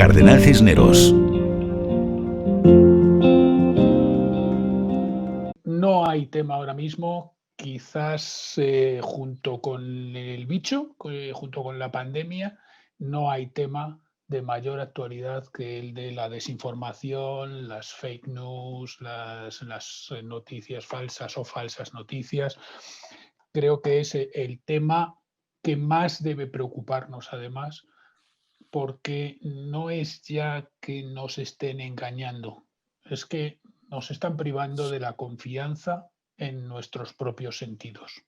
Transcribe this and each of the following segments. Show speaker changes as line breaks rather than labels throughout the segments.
Cardenal Cisneros.
No hay tema ahora mismo, quizás junto con el bicho, junto con la pandemia, no hay tema de mayor actualidad que el de la desinformación, las fake news, las noticias falsas o falsas noticias. Creo que es el tema que más debe preocuparnos, además, porque no es ya que nos estén engañando, es que nos están privando de la confianza en nuestros propios sentidos.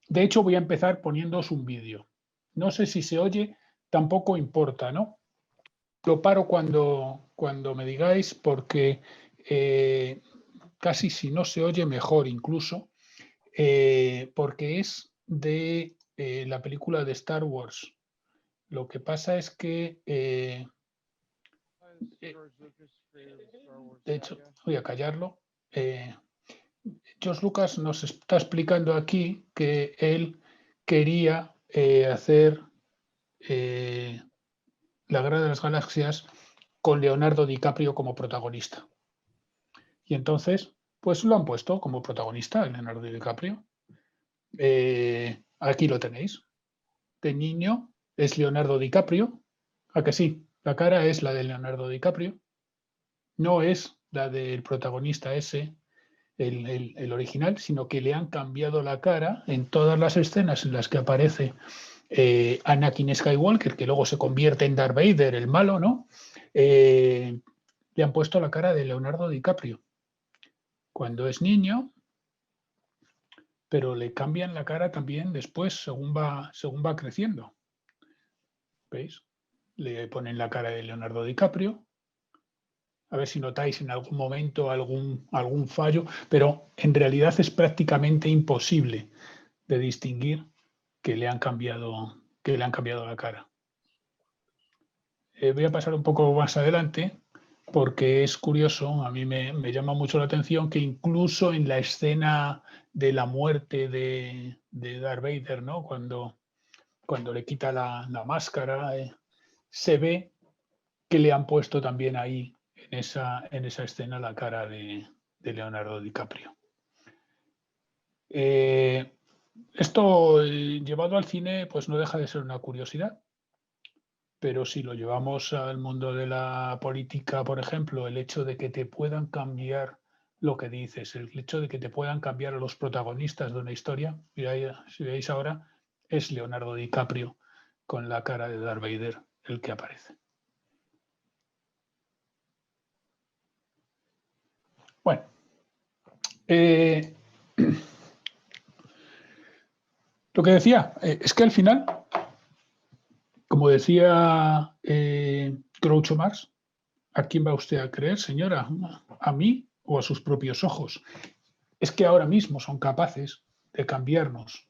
De hecho, voy a empezar poniéndoos un vídeo. No sé si se oye, tampoco importa, ¿no? Lo paro cuando me digáis, porque casi si no se oye, mejor incluso, porque es de la película de Star Wars. Lo que pasa es que, de hecho, voy a callarlo. George Lucas nos está explicando aquí que él quería hacer La Guerra de las Galaxias con Leonardo DiCaprio como protagonista. Y entonces, pues lo han puesto como protagonista, Leonardo DiCaprio. Aquí lo tenéis. De niño es Leonardo DiCaprio. ¿A que sí? La cara es la de Leonardo DiCaprio. No es la del protagonista ese, el original, sino que le han cambiado la cara en todas las escenas en las que aparece Anakin Skywalker, que luego se convierte en Darth Vader, el malo, ¿no? Le han puesto la cara de Leonardo DiCaprio cuando es niño, pero le cambian la cara también después según va creciendo. ¿Veis? Le ponen la cara de Leonardo DiCaprio. A ver si notáis en algún momento algún fallo, pero en realidad es prácticamente imposible de distinguir que le han cambiado la cara. Voy a pasar un poco más adelante porque es curioso, a mí me llama mucho la atención que incluso en la escena de la muerte de Darth Vader, ¿no? Cuando le quita la máscara, se ve que le han puesto también ahí en esa escena la cara de Leonardo DiCaprio. Esto llevado al cine pues no deja de ser una curiosidad, pero si lo llevamos al mundo de la política, por ejemplo, el hecho de que te puedan cambiar lo que dices, el hecho de que te puedan cambiar a los protagonistas de una historia, si veis ahora, es Leonardo DiCaprio con la cara de Darth Vader el que aparece. Bueno, lo que decía es que al final, como decía Groucho Marx, ¿a quién va usted a creer, señora? ¿A mí o a sus propios ojos? Es que ahora mismo son capaces de cambiarnos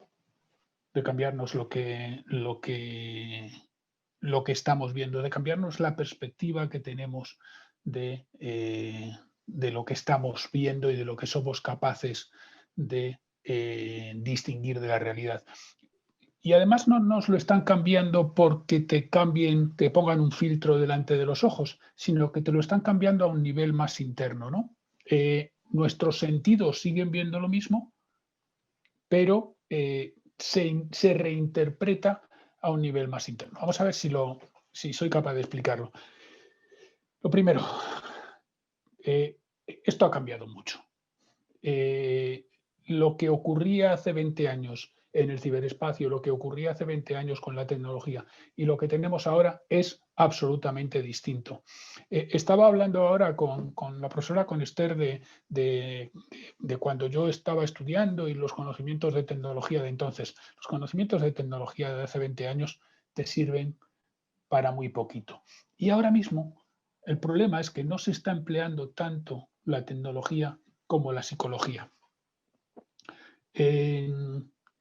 lo que estamos viendo, de cambiarnos la perspectiva que tenemos de lo que estamos viendo y de lo que somos capaces de distinguir de la realidad. Y además no nos lo están cambiando porque te pongan un filtro delante de los ojos, sino que te lo están cambiando a un nivel más interno, ¿no? Nuestros sentidos siguen viendo lo mismo, pero se reinterpreta a un nivel más interno. Vamos a ver si soy capaz de explicarlo. Lo primero, esto ha cambiado mucho. Lo que ocurría hace 20 años en el ciberespacio, lo que ocurría hace 20 años con la tecnología y lo que tenemos ahora es absolutamente distinto. Estaba hablando ahora con la profesora, con Esther, de cuando yo estaba estudiando y los conocimientos de tecnología de entonces. Los conocimientos de tecnología de hace 20 años te sirven para muy poquito. Y ahora mismo el problema es que no se está empleando tanto la tecnología como la psicología.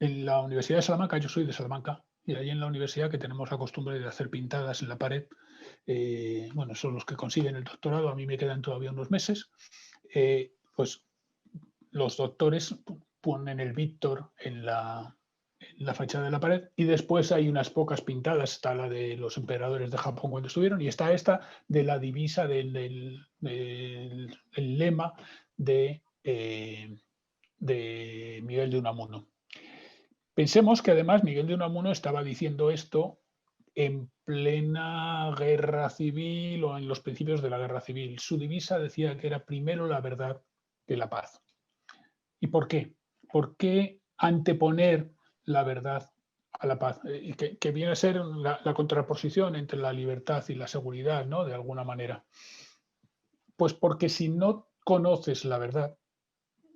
En la Universidad de Salamanca, yo soy de Salamanca, y ahí en la universidad que tenemos la costumbre de hacer pintadas en la pared, bueno, son los que consiguen el doctorado, a mí me quedan todavía unos meses, pues los doctores ponen el Víctor en la fachada de la pared, y después hay unas pocas pintadas, está la de los emperadores de Japón cuando estuvieron, y está esta de la divisa el lema de Miguel de Unamuno. Pensemos que además Miguel de Unamuno estaba diciendo esto en plena guerra civil o en los principios de la guerra civil. Su divisa decía que era primero la verdad que la paz. ¿Y por qué? ¿Por qué anteponer la verdad a la paz? Que viene a ser la contraposición entre la libertad y la seguridad, ¿no? De alguna manera. Pues porque si no conoces la verdad,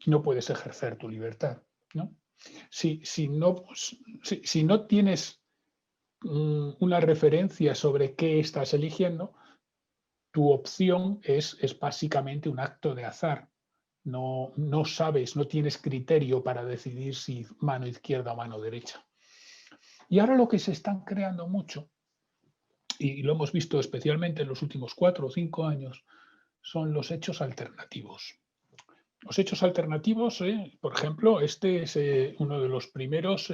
no puedes ejercer tu libertad, ¿no? Si no tienes una referencia sobre qué estás eligiendo, tu opción es básicamente un acto de azar. No sabes, no tienes criterio para decidir si mano izquierda o mano derecha. Y ahora lo que se están creando mucho, y lo hemos visto especialmente en los últimos 4 o 5 años, son los hechos alternativos. Los hechos alternativos, por ejemplo, este es uno de los primeros,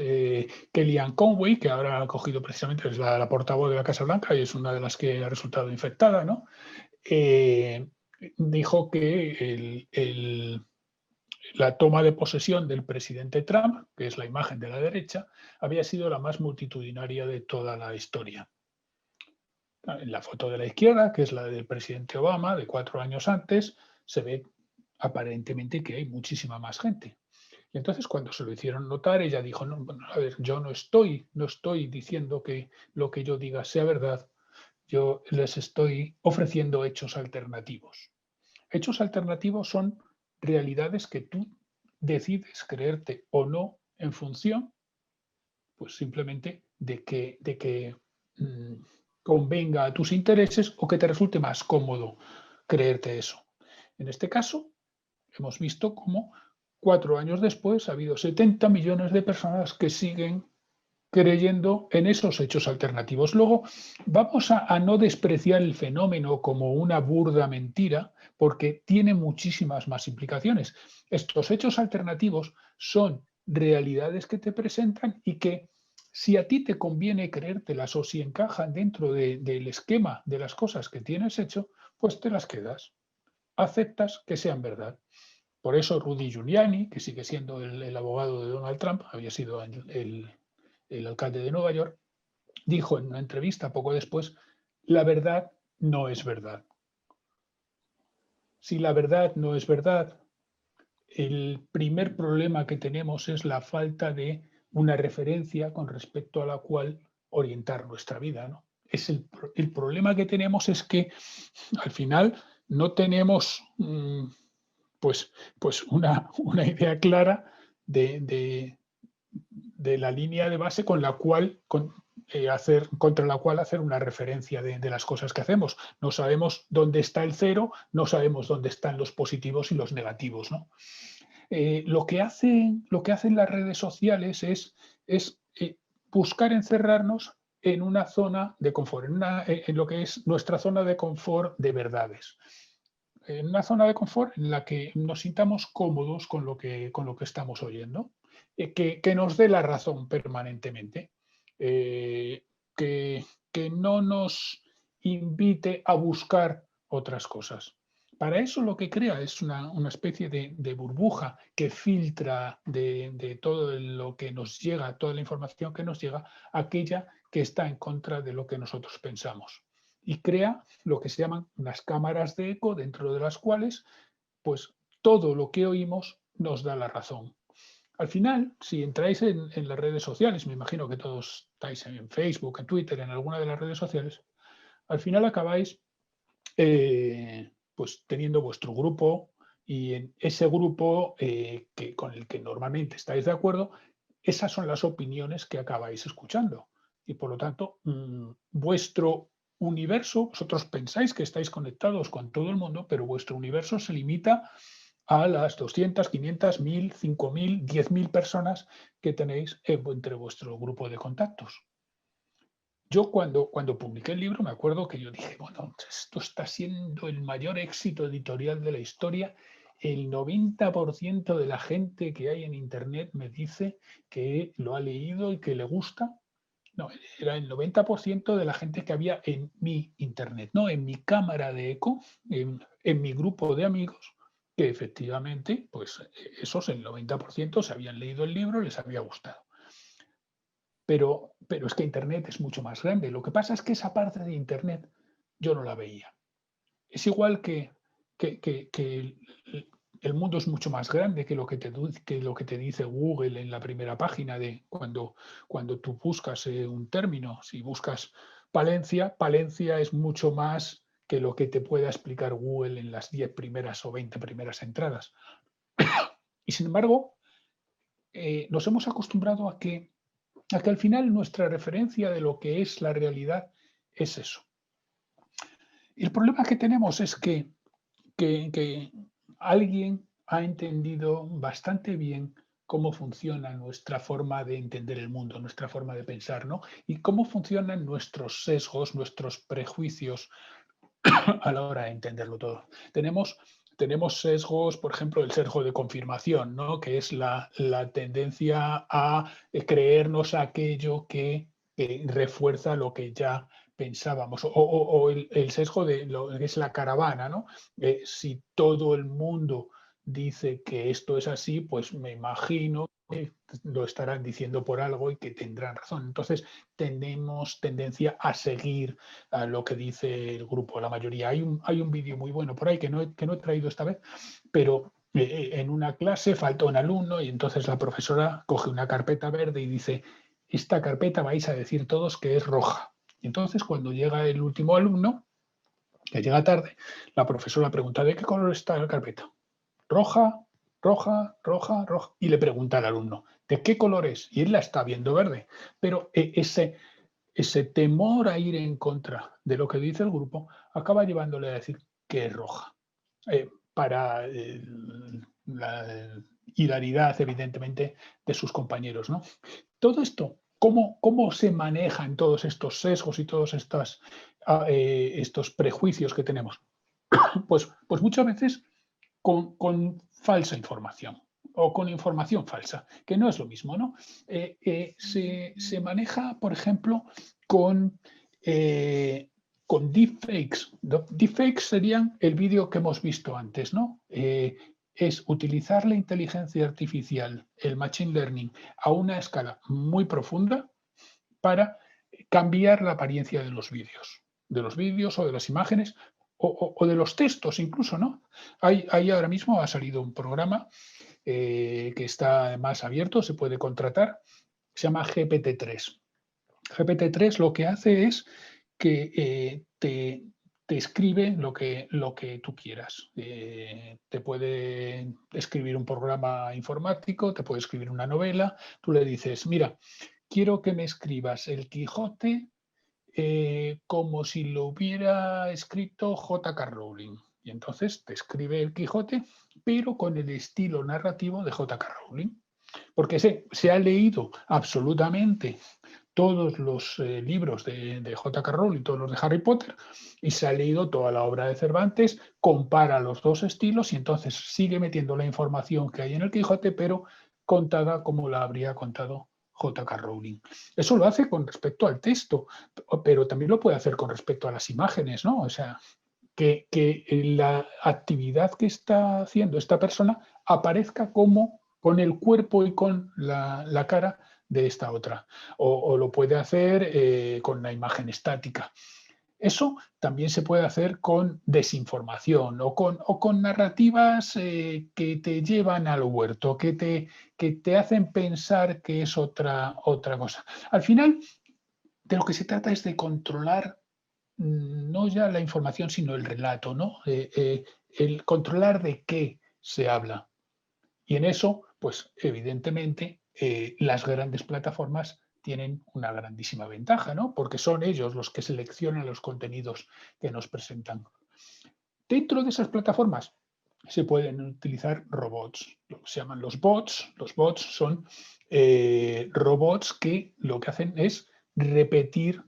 Kellyanne Conway, que ahora ha cogido precisamente, es la portavoz de la Casa Blanca y es una de las que ha resultado infectada, ¿no? Dijo que la toma de posesión del presidente Trump, que es la imagen de la derecha, había sido la más multitudinaria de toda la historia. En la foto de la izquierda, que es la del presidente Obama, de 4 años antes, se ve aparentemente que hay muchísima más gente. Y entonces cuando se lo hicieron notar, ella dijo, no, bueno, a ver, yo no estoy diciendo que lo que yo diga sea verdad, yo les estoy ofreciendo hechos alternativos. Hechos alternativos son realidades que tú decides creerte o no en función, pues simplemente de que convenga a tus intereses o que te resulte más cómodo creerte eso. En este caso, hemos visto cómo 4 años después ha habido 70 millones de personas que siguen creyendo en esos hechos alternativos. Luego, vamos a no despreciar el fenómeno como una burda mentira, porque tiene muchísimas más implicaciones. Estos hechos alternativos son realidades que te presentan y que si a ti te conviene creértelas o si encajan dentro del esquema de las cosas que tienes hecho, pues te las quedas. Aceptas que sean verdad. Por eso Rudy Giuliani, que sigue siendo el abogado de Donald Trump, había sido el alcalde de Nueva York, dijo en una entrevista poco después, la verdad no es verdad. Si la verdad no es verdad, el primer problema que tenemos es la falta de una referencia con respecto a la cual orientar nuestra vida, ¿no? El problema que tenemos es que al final no tenemos pues una idea clara de la línea de base con la cual contra la cual hacer una referencia de las cosas que hacemos. No sabemos dónde está el cero, no sabemos dónde están los positivos y los negativos, ¿no? Lo que hacen las redes sociales es buscar encerrarnos en una zona de confort, en lo que es nuestra zona de confort de verdades. En una zona de confort en la que nos sintamos cómodos con lo que estamos oyendo, que nos dé la razón permanentemente, eh, que no nos invite a buscar otras cosas. Para eso lo que crea es una especie de burbuja que filtra de todo lo que nos llega, toda la información que nos llega, aquella que está en contra de lo que nosotros pensamos. Y crea lo que se llaman unas cámaras de eco dentro de las cuales pues todo lo que oímos nos da la razón. Al final, si entráis en las redes sociales, me imagino que todos estáis en Facebook, en Twitter, en alguna de las redes sociales, al final acabáis pues teniendo vuestro grupo y en ese grupo con el que normalmente estáis de acuerdo, esas son las opiniones que acabáis escuchando. Y por lo tanto, vuestro universo, vosotros pensáis que estáis conectados con todo el mundo, pero vuestro universo se limita a las 200, 500, 1000, 5000, 10.000 personas que tenéis entre vuestro grupo de contactos. Yo cuando publiqué el libro me acuerdo que yo dije, bueno, esto está siendo el mayor éxito editorial de la historia el 90% de la gente que hay en Internet me dice que lo ha leído y que le gusta. No, era el 90% de la gente que había en mi Internet, ¿no? En mi cámara de eco, en mi grupo de amigos, que efectivamente, pues esos, el 90% se habían leído el libro, les había gustado. Pero es que Internet es mucho más grande. Lo que pasa es que esa parte de Internet yo no la veía. Es igual que el mundo es mucho más grande que que lo que te dice Google en la primera página de cuando tú buscas un término. Si buscas Palencia, Palencia es mucho más que lo que te pueda explicar Google en las 10 primeras o 20 primeras entradas. Y sin embargo, nos hemos acostumbrado a que al final nuestra referencia de lo que es la realidad es eso. Y el problema que tenemos es que alguien ha entendido bastante bien cómo funciona nuestra forma de entender el mundo, nuestra forma de pensar, ¿no? Y cómo funcionan nuestros sesgos, nuestros prejuicios a la hora de entenderlo todo. Tenemos sesgos, por ejemplo, el sesgo de confirmación, ¿no? Que es la tendencia a creernos aquello que refuerza lo que ya pensábamos, o el sesgo de lo que es la caravana, ¿no? Si todo el mundo dice que esto es así, pues me imagino que lo estarán diciendo por algo y que tendrán razón. Entonces, tenemos tendencia a seguir a lo que dice el grupo, la mayoría. Hay un vídeo muy bueno por ahí que no he traído esta vez, pero en una clase falta un alumno y entonces la profesora coge una carpeta verde y dice, esta carpeta vais a decir todos que es roja. Y entonces cuando llega el último alumno, que llega tarde, la profesora pregunta, ¿de qué color está la carpeta? Roja, roja, roja, roja. Y le pregunta al alumno, ¿de qué color es? Y él la está viendo verde. Pero ese temor a ir en contra de lo que dice el grupo acaba llevándole a decir que es roja. Para la hilaridad, evidentemente, de sus compañeros, ¿no? Todo esto, ¿cómo se manejan todos estos sesgos y todos estos prejuicios que tenemos? Pues muchas veces con falsa información o con información falsa, que no es lo mismo, ¿no? Se maneja, por ejemplo, con, con deepfakes. Deepfakes serían el vídeo que hemos visto antes, ¿no? Es utilizar la inteligencia artificial, el machine learning, a una escala muy profunda para cambiar la apariencia de los vídeos o de las imágenes o de los textos incluso, ¿no? Hay ahora mismo ha salido un programa que está además abierto, se puede contratar, se llama GPT-3. GPT-3 lo que hace es que te escribe lo que tú quieras. Te puede escribir un programa informático, te puede escribir una novela, tú le dices, mira, quiero que me escribas el Quijote como si lo hubiera escrito J.K. Rowling. Y entonces te escribe el Quijote, pero con el estilo narrativo de J.K. Rowling. Porque se ha leído absolutamente todos los libros de J.K. Rowling, todos los de Harry Potter, y se ha leído toda la obra de Cervantes, compara los dos estilos y entonces sigue metiendo la información que hay en el Quijote, pero contada como la habría contado J.K. Rowling. Eso lo hace con respecto al texto, pero también lo puede hacer con respecto a las imágenes, ¿no? O sea, que la actividad que está haciendo esta persona aparezca como con el cuerpo y con la cara de esta otra. O lo puede hacer con la imagen estática. Eso también se puede hacer con desinformación o con narrativas que te llevan al huerto, que te hacen pensar que es otra cosa. Al final, de lo que se trata es de controlar no ya la información, sino el relato, ¿no? El controlar de qué se habla. Y en eso, pues evidentemente, las grandes plataformas tienen una grandísima ventaja, ¿no? Porque son ellos los que seleccionan los contenidos que nos presentan. Dentro de esas plataformas se pueden utilizar robots, lo que se llaman los bots. Los bots son robots que lo que hacen es repetir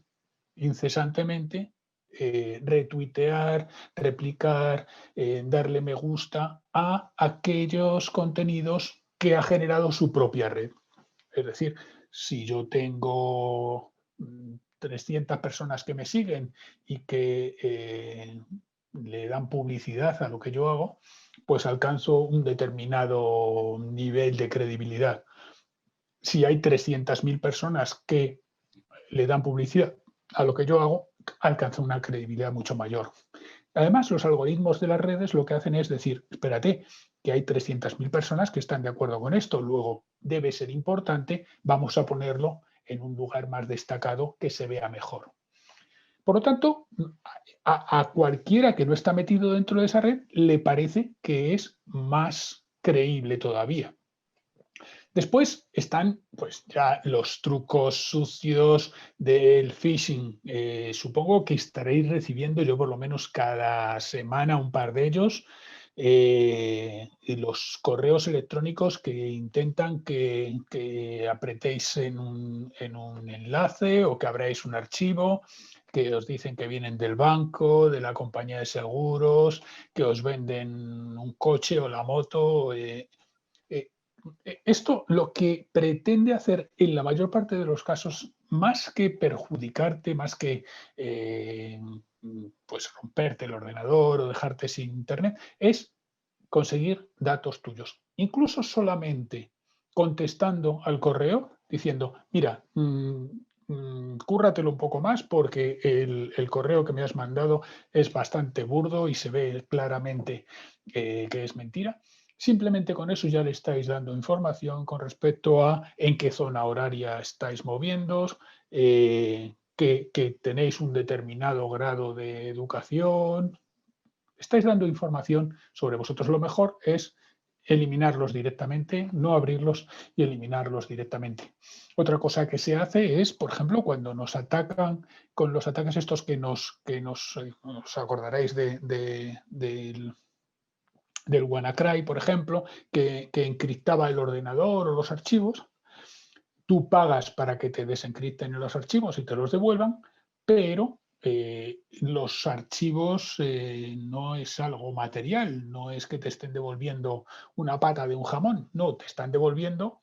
incesantemente retuitear, replicar, darle me gusta a aquellos contenidos que ha generado su propia red. Es decir, si yo tengo 300 personas que me siguen y que le dan publicidad a lo que yo hago, pues alcanzo un determinado nivel de credibilidad. Si hay 300.000 personas que le dan publicidad a lo que yo hago, alcanza una credibilidad mucho mayor. Además, los algoritmos de las redes lo que hacen es decir, espérate, que hay 300.000 personas que están de acuerdo con esto, luego debe ser importante, vamos a ponerlo en un lugar más destacado que se vea mejor. Por lo tanto, a cualquiera que no está metido dentro de esa red le parece que es más creíble todavía. Después están pues ya los trucos sucios del phishing. Supongo que estaréis recibiendo yo por lo menos cada semana un par de ellos. Y los correos electrónicos que intentan que apretéis en un enlace o que abráis un archivo, que os dicen que vienen del banco, de la compañía de seguros, que os venden un coche o la moto. Esto lo que pretende hacer en la mayor parte de los casos, más que perjudicarte, más que pues romperte el ordenador o dejarte sin internet, es conseguir datos tuyos. Incluso solamente contestando al correo diciendo, mira, cúrratelo un poco más porque el correo que me has mandado es bastante burdo y se ve claramente que es mentira. Simplemente con eso ya le estáis dando información con respecto a en qué zona horaria estáis moviéndoos, que tenéis un determinado grado de educación. Estáis dando información sobre vosotros. Lo mejor es eliminarlos directamente, no abrirlos y eliminarlos directamente. Otra cosa que se hace es, por ejemplo, cuando nos atacan con los ataques estos que os acordaréis del WannaCry, por ejemplo, que encriptaba el ordenador o los archivos. Tú pagas para que te desencripten los archivos y te los devuelvan, pero los archivos no es algo material, no es que te estén devolviendo una pata de un jamón, no, te están devolviendo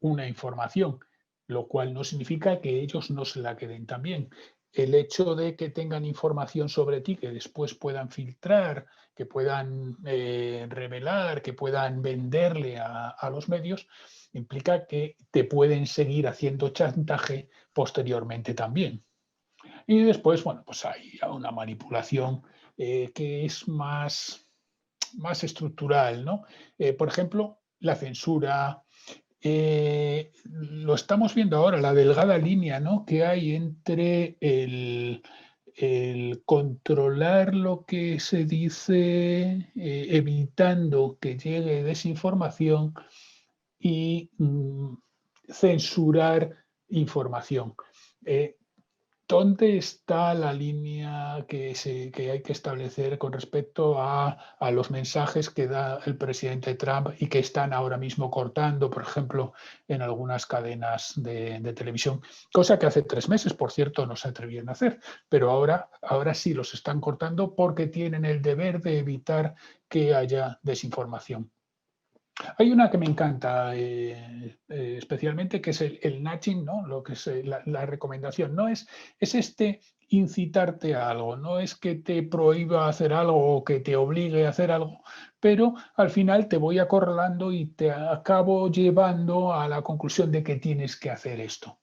una información, lo cual no significa que ellos no se la queden también. El hecho de que tengan información sobre ti, que después puedan filtrar, que puedan revelar, que puedan venderle a los medios, implica que te pueden seguir haciendo chantaje posteriormente también. Y después, bueno, pues hay una manipulación que es más estructural, ¿no? Por ejemplo, la censura, lo estamos viendo ahora, la delgada línea, ¿no?, que hay entre el controlar lo que se dice, evitando que llegue desinformación y censurar información. ¿Dónde está la línea que hay que establecer con respecto a los mensajes que da el presidente Trump y que están ahora mismo cortando, por ejemplo, en algunas cadenas de televisión? Cosa que hace 3 meses, por cierto, no se atrevían a hacer, pero ahora sí los están cortando porque tienen el deber de evitar que haya desinformación. Hay una que me encanta especialmente, que es el nudging, ¿no? Lo que es la recomendación. No es incitarte a algo, no es que te prohíba hacer algo o que te obligue a hacer algo, pero al final te voy acorralando y te acabo llevando a la conclusión de que tienes que hacer esto.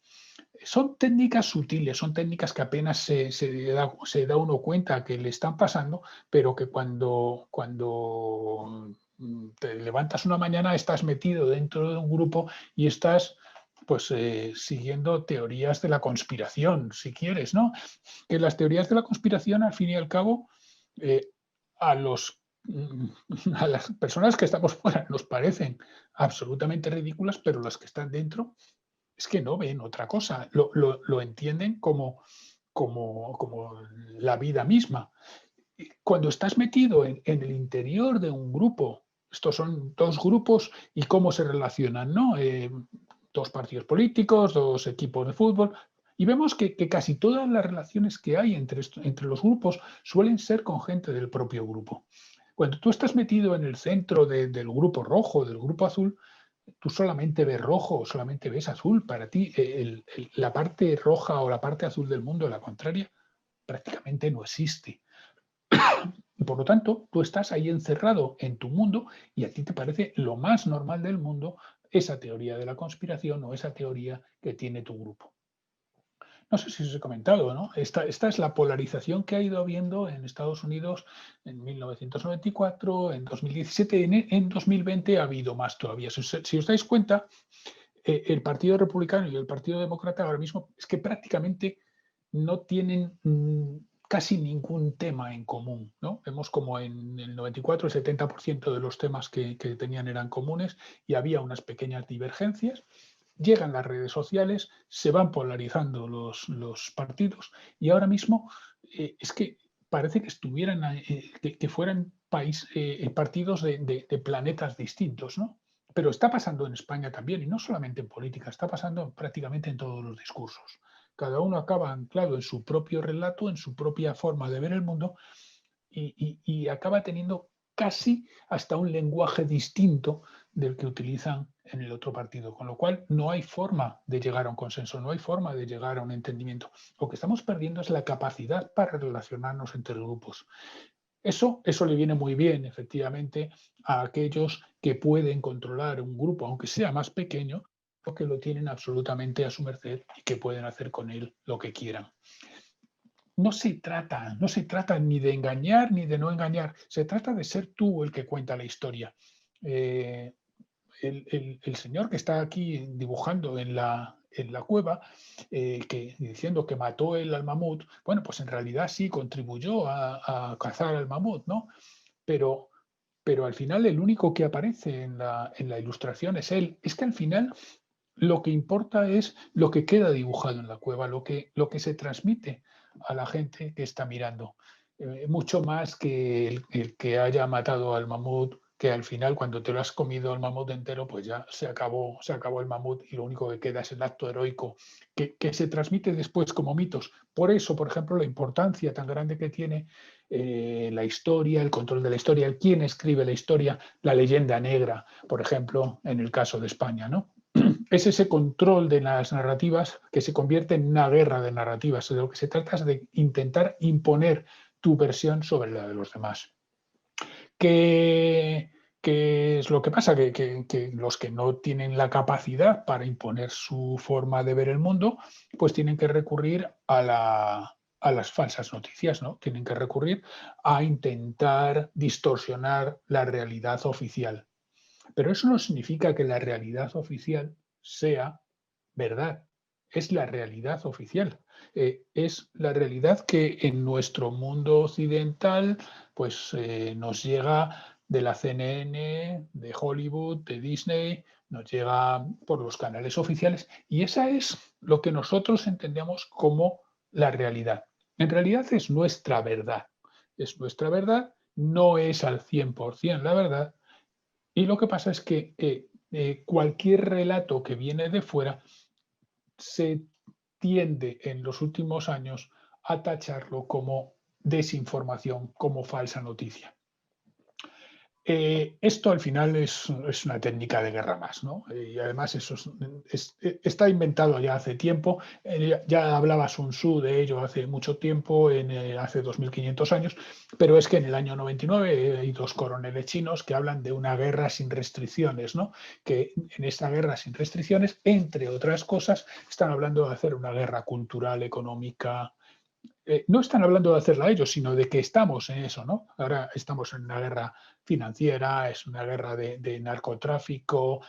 Son técnicas sutiles, son técnicas que apenas se da uno cuenta que le están pasando, pero que cuando te levantas una mañana estás metido dentro de un grupo y estás pues siguiendo teorías de la conspiración, si quieres, ¿no? Que las teorías de la conspiración, al fin y al cabo, eh, a los a las personas que estamos fuera nos parecen absolutamente ridículas, pero las que están dentro es que no ven otra cosa, lo entienden como la vida misma. Cuando estás metido en el interior de un grupo, estos son 2 grupos y cómo se relacionan, ¿no? 2 partidos políticos, 2 equipos de fútbol, Y vemos que casi todas las relaciones que hay entre los grupos suelen ser con gente del propio grupo. Cuando tú estás metido en el centro del grupo rojo, del grupo azul, tú solamente ves rojo o solamente ves azul. Para ti, la parte roja o la parte azul del mundo, la contraria, prácticamente no existe. Y por lo tanto, tú estás ahí encerrado en tu mundo y a ti te parece lo más normal del mundo esa teoría de la conspiración o esa teoría que tiene tu grupo. No sé si os he comentado, ¿no? Esta es la polarización que ha ido habiendo en Estados Unidos en 1994, en 2017, en 2020 ha habido más todavía. Si os dais cuenta, el Partido Republicano y el Partido Demócrata ahora mismo es que prácticamente no tienen casi ningún tema en común, ¿no? Vemos como en el 94 el 70% de los temas que tenían eran comunes y había unas pequeñas divergencias. Llegan las redes sociales, se van polarizando los partidos y ahora mismo es que parece que estuvieran, que fueran partidos de planetas distintos, ¿no? Pero está pasando en España también, y no solamente en política, está pasando prácticamente en todos los discursos. Cada uno acaba anclado en su propio relato, en su propia forma de ver el mundo, y acaba teniendo casi hasta un lenguaje distinto del que utilizan en el otro partido, con lo cual no hay forma de llegar a un consenso, no hay forma de llegar a un entendimiento. Lo que estamos perdiendo es la capacidad para relacionarnos entre grupos. Eso le viene muy bien, efectivamente, a aquellos que pueden controlar un grupo, aunque sea más pequeño, o que lo tienen absolutamente a su merced y que pueden hacer con él lo que quieran. No se trata ni de engañar ni de no engañar, se trata de ser tú el que cuenta la historia. Eh, el señor que está aquí dibujando en la cueva, diciendo que mató él al mamut, bueno, pues en realidad sí contribuyó a cazar al mamut, ¿no? Pero, pero al final el único que aparece en la ilustración es él. Es que al final lo que importa es lo que queda dibujado en la cueva, lo que se transmite a la gente que está mirando. Mucho más que el que haya matado al mamut, que al final cuando te lo has comido el mamut entero, pues ya se acabó el mamut y lo único que queda es el acto heroico que se transmite después como mitos. Por eso, por ejemplo, la importancia tan grande que tiene la historia, el control de la historia, el quién escribe la historia, la leyenda negra, por ejemplo, en el caso de España, ¿no? Es ese control de las narrativas que se convierte en una guerra de narrativas. De lo que se trata es de intentar imponer tu versión sobre la de los demás. ¿Qué, qué es lo que pasa? Que los que no tienen la capacidad para imponer su forma de ver el mundo, pues tienen que recurrir a las falsas noticias, ¿no? Tienen que recurrir a intentar distorsionar la realidad oficial. Pero eso no significa que la realidad oficial sea verdad. Es la realidad oficial. Es la realidad que en nuestro mundo occidental pues, nos llega de la CNN, de Hollywood, de Disney, nos llega por los canales oficiales y esa es lo que nosotros entendemos como la realidad. En realidad es nuestra verdad. Es nuestra verdad, no es al 100% la verdad, y lo que pasa es que cualquier relato que viene de fuera se tiende en los últimos años a tacharlo como desinformación, como falsa noticia. Esto al final es una técnica de guerra más, ¿no? Y además eso está inventado ya hace tiempo. Ya hablaba Sun Tzu de ello hace mucho tiempo, hace 2500 años, pero es que en el año 99 hay dos coroneles chinos que hablan de una guerra sin restricciones, ¿no? Que en esta guerra sin restricciones, entre otras cosas, están hablando de hacer una guerra cultural, económica. No están hablando de hacerla ellos, sino de que estamos en eso, ¿no? Ahora estamos en una guerra financiera, es una guerra de narcotráfico,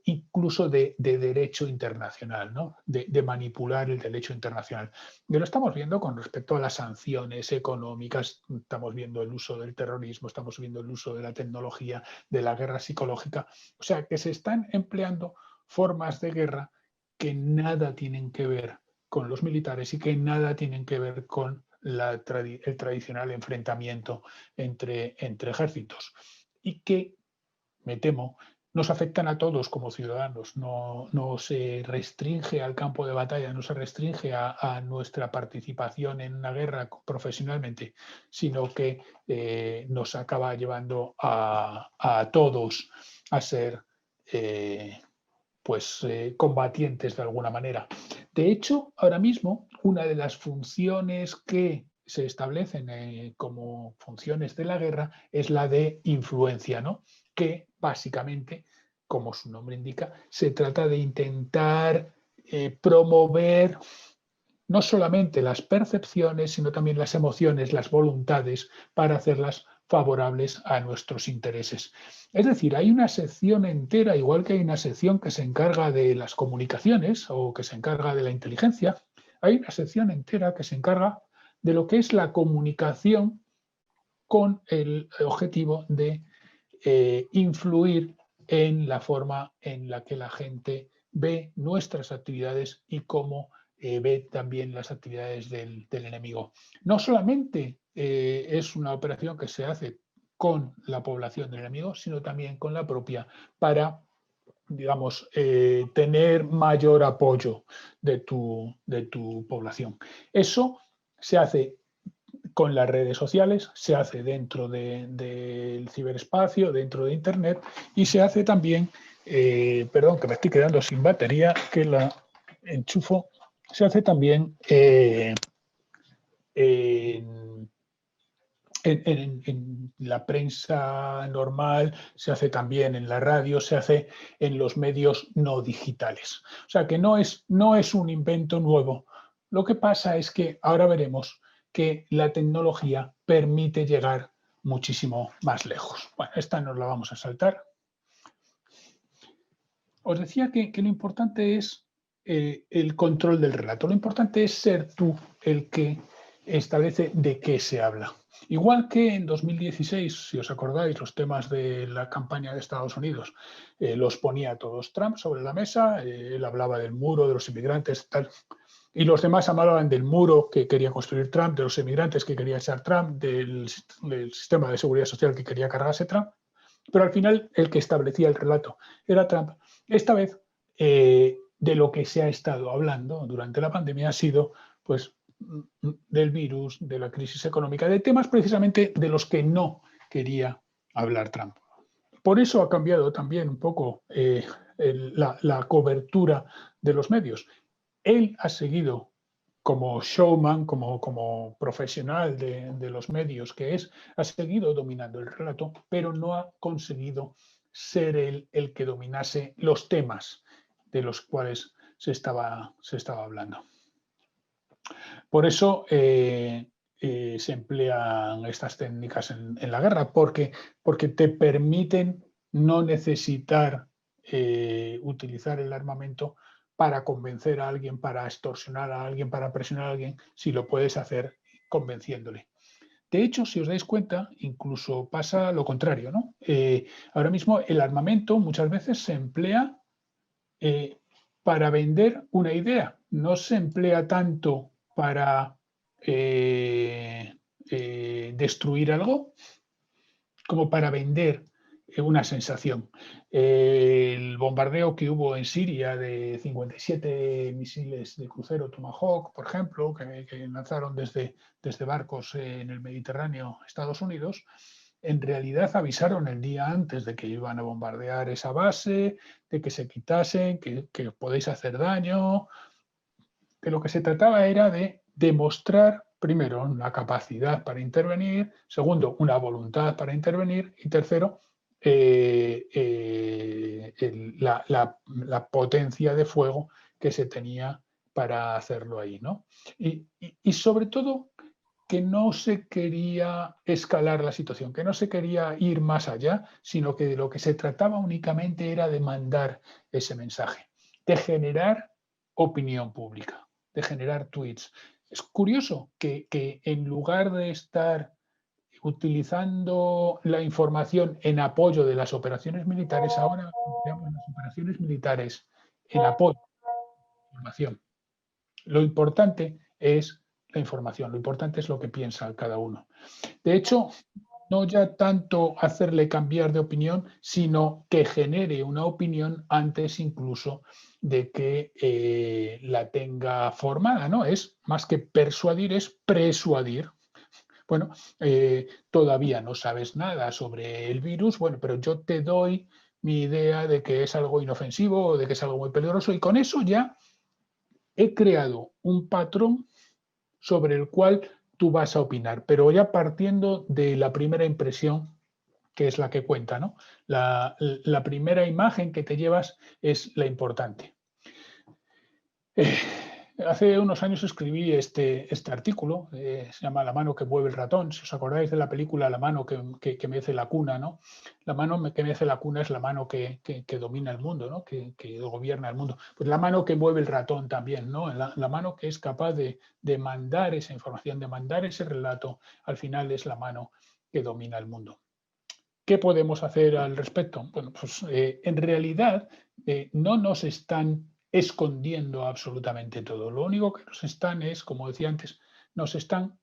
incluso de derecho internacional, ¿no? De manipular el derecho internacional. Y lo estamos viendo con respecto a las sanciones económicas, estamos viendo el uso del terrorismo, estamos viendo el uso de la tecnología, de la guerra psicológica. O sea, que se están empleando formas de guerra que nada tienen que ver con los militares y que nada tienen que ver con el tradicional enfrentamiento entre ejércitos. Y que, me temo, nos afectan a todos como ciudadanos, no se restringe al campo de batalla, no se restringe a nuestra participación en una guerra profesionalmente, sino que nos acaba llevando a todos a ser combatientes de alguna manera. De hecho, ahora mismo, una de las funciones que se establecen como funciones de la guerra es la de influencia, ¿no? Que básicamente, como su nombre indica, se trata de intentar promover no solamente las percepciones, sino también las emociones, las voluntades, para hacerlas favorables a nuestros intereses. Es decir, hay una sección entera, igual que hay una sección que se encarga de las comunicaciones o que se encarga de la inteligencia, hay una sección entera que se encarga de lo que es la comunicación con el objetivo de influir en la forma en la que la gente ve nuestras actividades y cómo ve también las actividades del enemigo. No solamente es una operación que se hace con la población del enemigo, sino también con la propia para, digamos, tener mayor apoyo de tu población. Eso se hace con las redes sociales, se hace dentro del ciberespacio, dentro de Internet, y se hace también, perdón, que me estoy quedando sin batería, que la enchufo, se hace también en la prensa normal, se hace también en la radio, se hace en los medios no digitales. O sea que no es un invento nuevo. Lo que pasa es que ahora veremos que la tecnología permite llegar muchísimo más lejos. Bueno, esta nos la vamos a saltar. Os decía que lo importante es el control del relato. Lo importante es ser tú el que establece de qué se habla. Igual que en 2016, si os acordáis, los temas de la campaña de Estados Unidos los ponía todos Trump sobre la mesa, él hablaba del muro, de los inmigrantes, tal, y los demás hablaban del muro que quería construir Trump, de los inmigrantes que quería echar Trump, del sistema de seguridad social que quería cargarse Trump, pero al final el que establecía el relato era Trump. Esta vez, de lo que se ha estado hablando durante la pandemia ha sido, pues, del virus, de la crisis económica, de temas precisamente de los que no quería hablar Trump. Por eso ha cambiado también un poco la cobertura de los medios. Él ha seguido como showman, como profesional de los medios que es, ha seguido dominando el relato, pero no ha conseguido ser el que dominase los temas de los cuales se estaba hablando. Por eso se emplean estas técnicas en la guerra, porque te permiten no necesitar utilizar el armamento para convencer a alguien, para extorsionar a alguien, para presionar a alguien, si lo puedes hacer convenciéndole. De hecho, si os dais cuenta, incluso pasa lo contrario, ¿no? Ahora mismo el armamento muchas veces se emplea para vender una idea, no se emplea tanto para destruir algo como para vender una sensación. El bombardeo que hubo en Siria de 57 misiles de crucero Tomahawk, por ejemplo, que lanzaron desde barcos en el Mediterráneo Estados Unidos, en realidad avisaron el día antes de que iban a bombardear esa base, de que se quitasen, que podéis hacer daño. De lo que se trataba era de demostrar, primero, una capacidad para intervenir, segundo, una voluntad para intervenir y tercero, la potencia de fuego que se tenía para hacerlo ahí, ¿no? Y sobre todo, que no se quería escalar la situación, que no se quería ir más allá, sino que de lo que se trataba únicamente era de mandar ese mensaje, de generar opinión pública, de generar tweets. Es curioso que en lugar de estar utilizando la información en apoyo de las operaciones militares, ahora empleamos las operaciones militares en apoyo de la información. Lo importante es la información, lo importante es lo que piensa cada uno. De hecho, no ya tanto hacerle cambiar de opinión, sino que genere una opinión antes incluso de que la tenga formada, ¿no? Es más que persuadir, es persuadir. Bueno, todavía no sabes nada sobre el virus, bueno, pero yo te doy mi idea de que es algo inofensivo o de que es algo muy peligroso y con eso ya he creado un patrón sobre el cual tú vas a opinar, pero ya partiendo de la primera impresión, que es la que cuenta, ¿no? La primera imagen que te llevas es la importante. Hace unos años escribí este artículo, se llama La mano que mueve el ratón. Si os acordáis de la película La mano que mece la cuna, ¿no? La mano que mece la cuna es la mano que domina el mundo, ¿no? Que gobierna el mundo. Pues la mano que mueve el ratón también, ¿no? La mano que es capaz de mandar esa información, de mandar ese relato, al final es la mano que domina el mundo. ¿Qué podemos hacer al respecto? Bueno, pues en realidad no nos están escondiendo absolutamente todo. Lo único que nos están es, como decía antes, nos están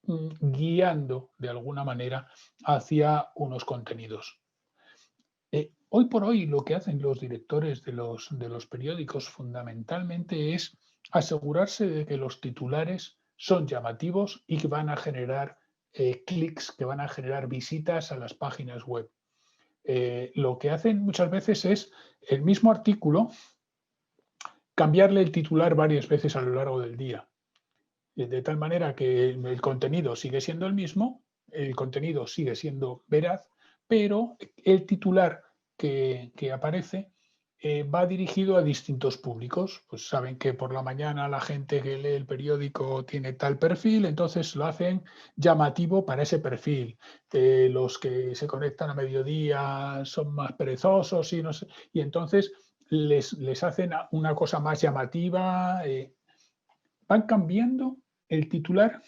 guiando de alguna manera hacia unos contenidos. Hoy por hoy lo que hacen los directores de los periódicos fundamentalmente es asegurarse de que los titulares son llamativos y que van a generar clics, que van a generar visitas a las páginas web. Lo que hacen muchas veces es el mismo artículo cambiarle el titular varias veces a lo largo del día, de tal manera que el contenido sigue siendo el mismo, el contenido sigue siendo veraz, pero el titular que aparece va dirigido a distintos públicos. Pues saben que por la mañana la gente que lee el periódico tiene tal perfil, entonces lo hacen llamativo para ese perfil. Los que se conectan a mediodía son más perezosos y no sé, y entonces les hacen una cosa más llamativa. Van cambiando el titular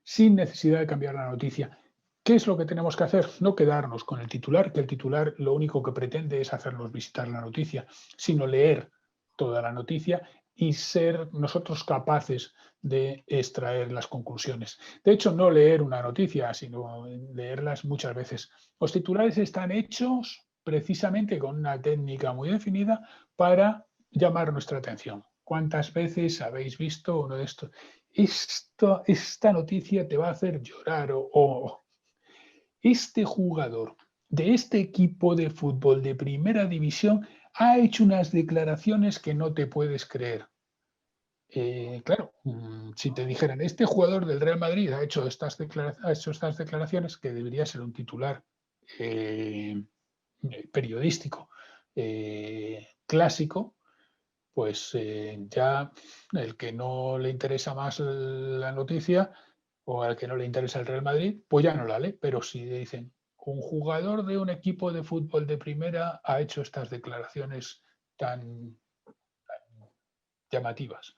sin necesidad de cambiar la noticia. ¿Qué es lo que tenemos que hacer? No quedarnos con el titular, que el titular lo único que pretende es hacernos visitar la noticia, sino leer toda la noticia y ser nosotros capaces de extraer las conclusiones. De hecho, no leer una noticia, sino leerlas muchas veces. Los titulares están hechos precisamente con una técnica muy definida para llamar nuestra atención. ¿Cuántas veces habéis visto uno de estos? Esta noticia te va a hacer llorar o este jugador de este equipo de fútbol de primera división ha hecho unas declaraciones que no te puedes creer. Claro, si te dijeran, este jugador del Real Madrid ha hecho estas declaraciones, que debería ser un titular periodístico clásico, pues ya el que no le interesa más la noticia o al que no le interesa el Real Madrid, pues ya no la lee. Pero si dicen, un jugador de un equipo de fútbol de primera ha hecho estas declaraciones tan llamativas,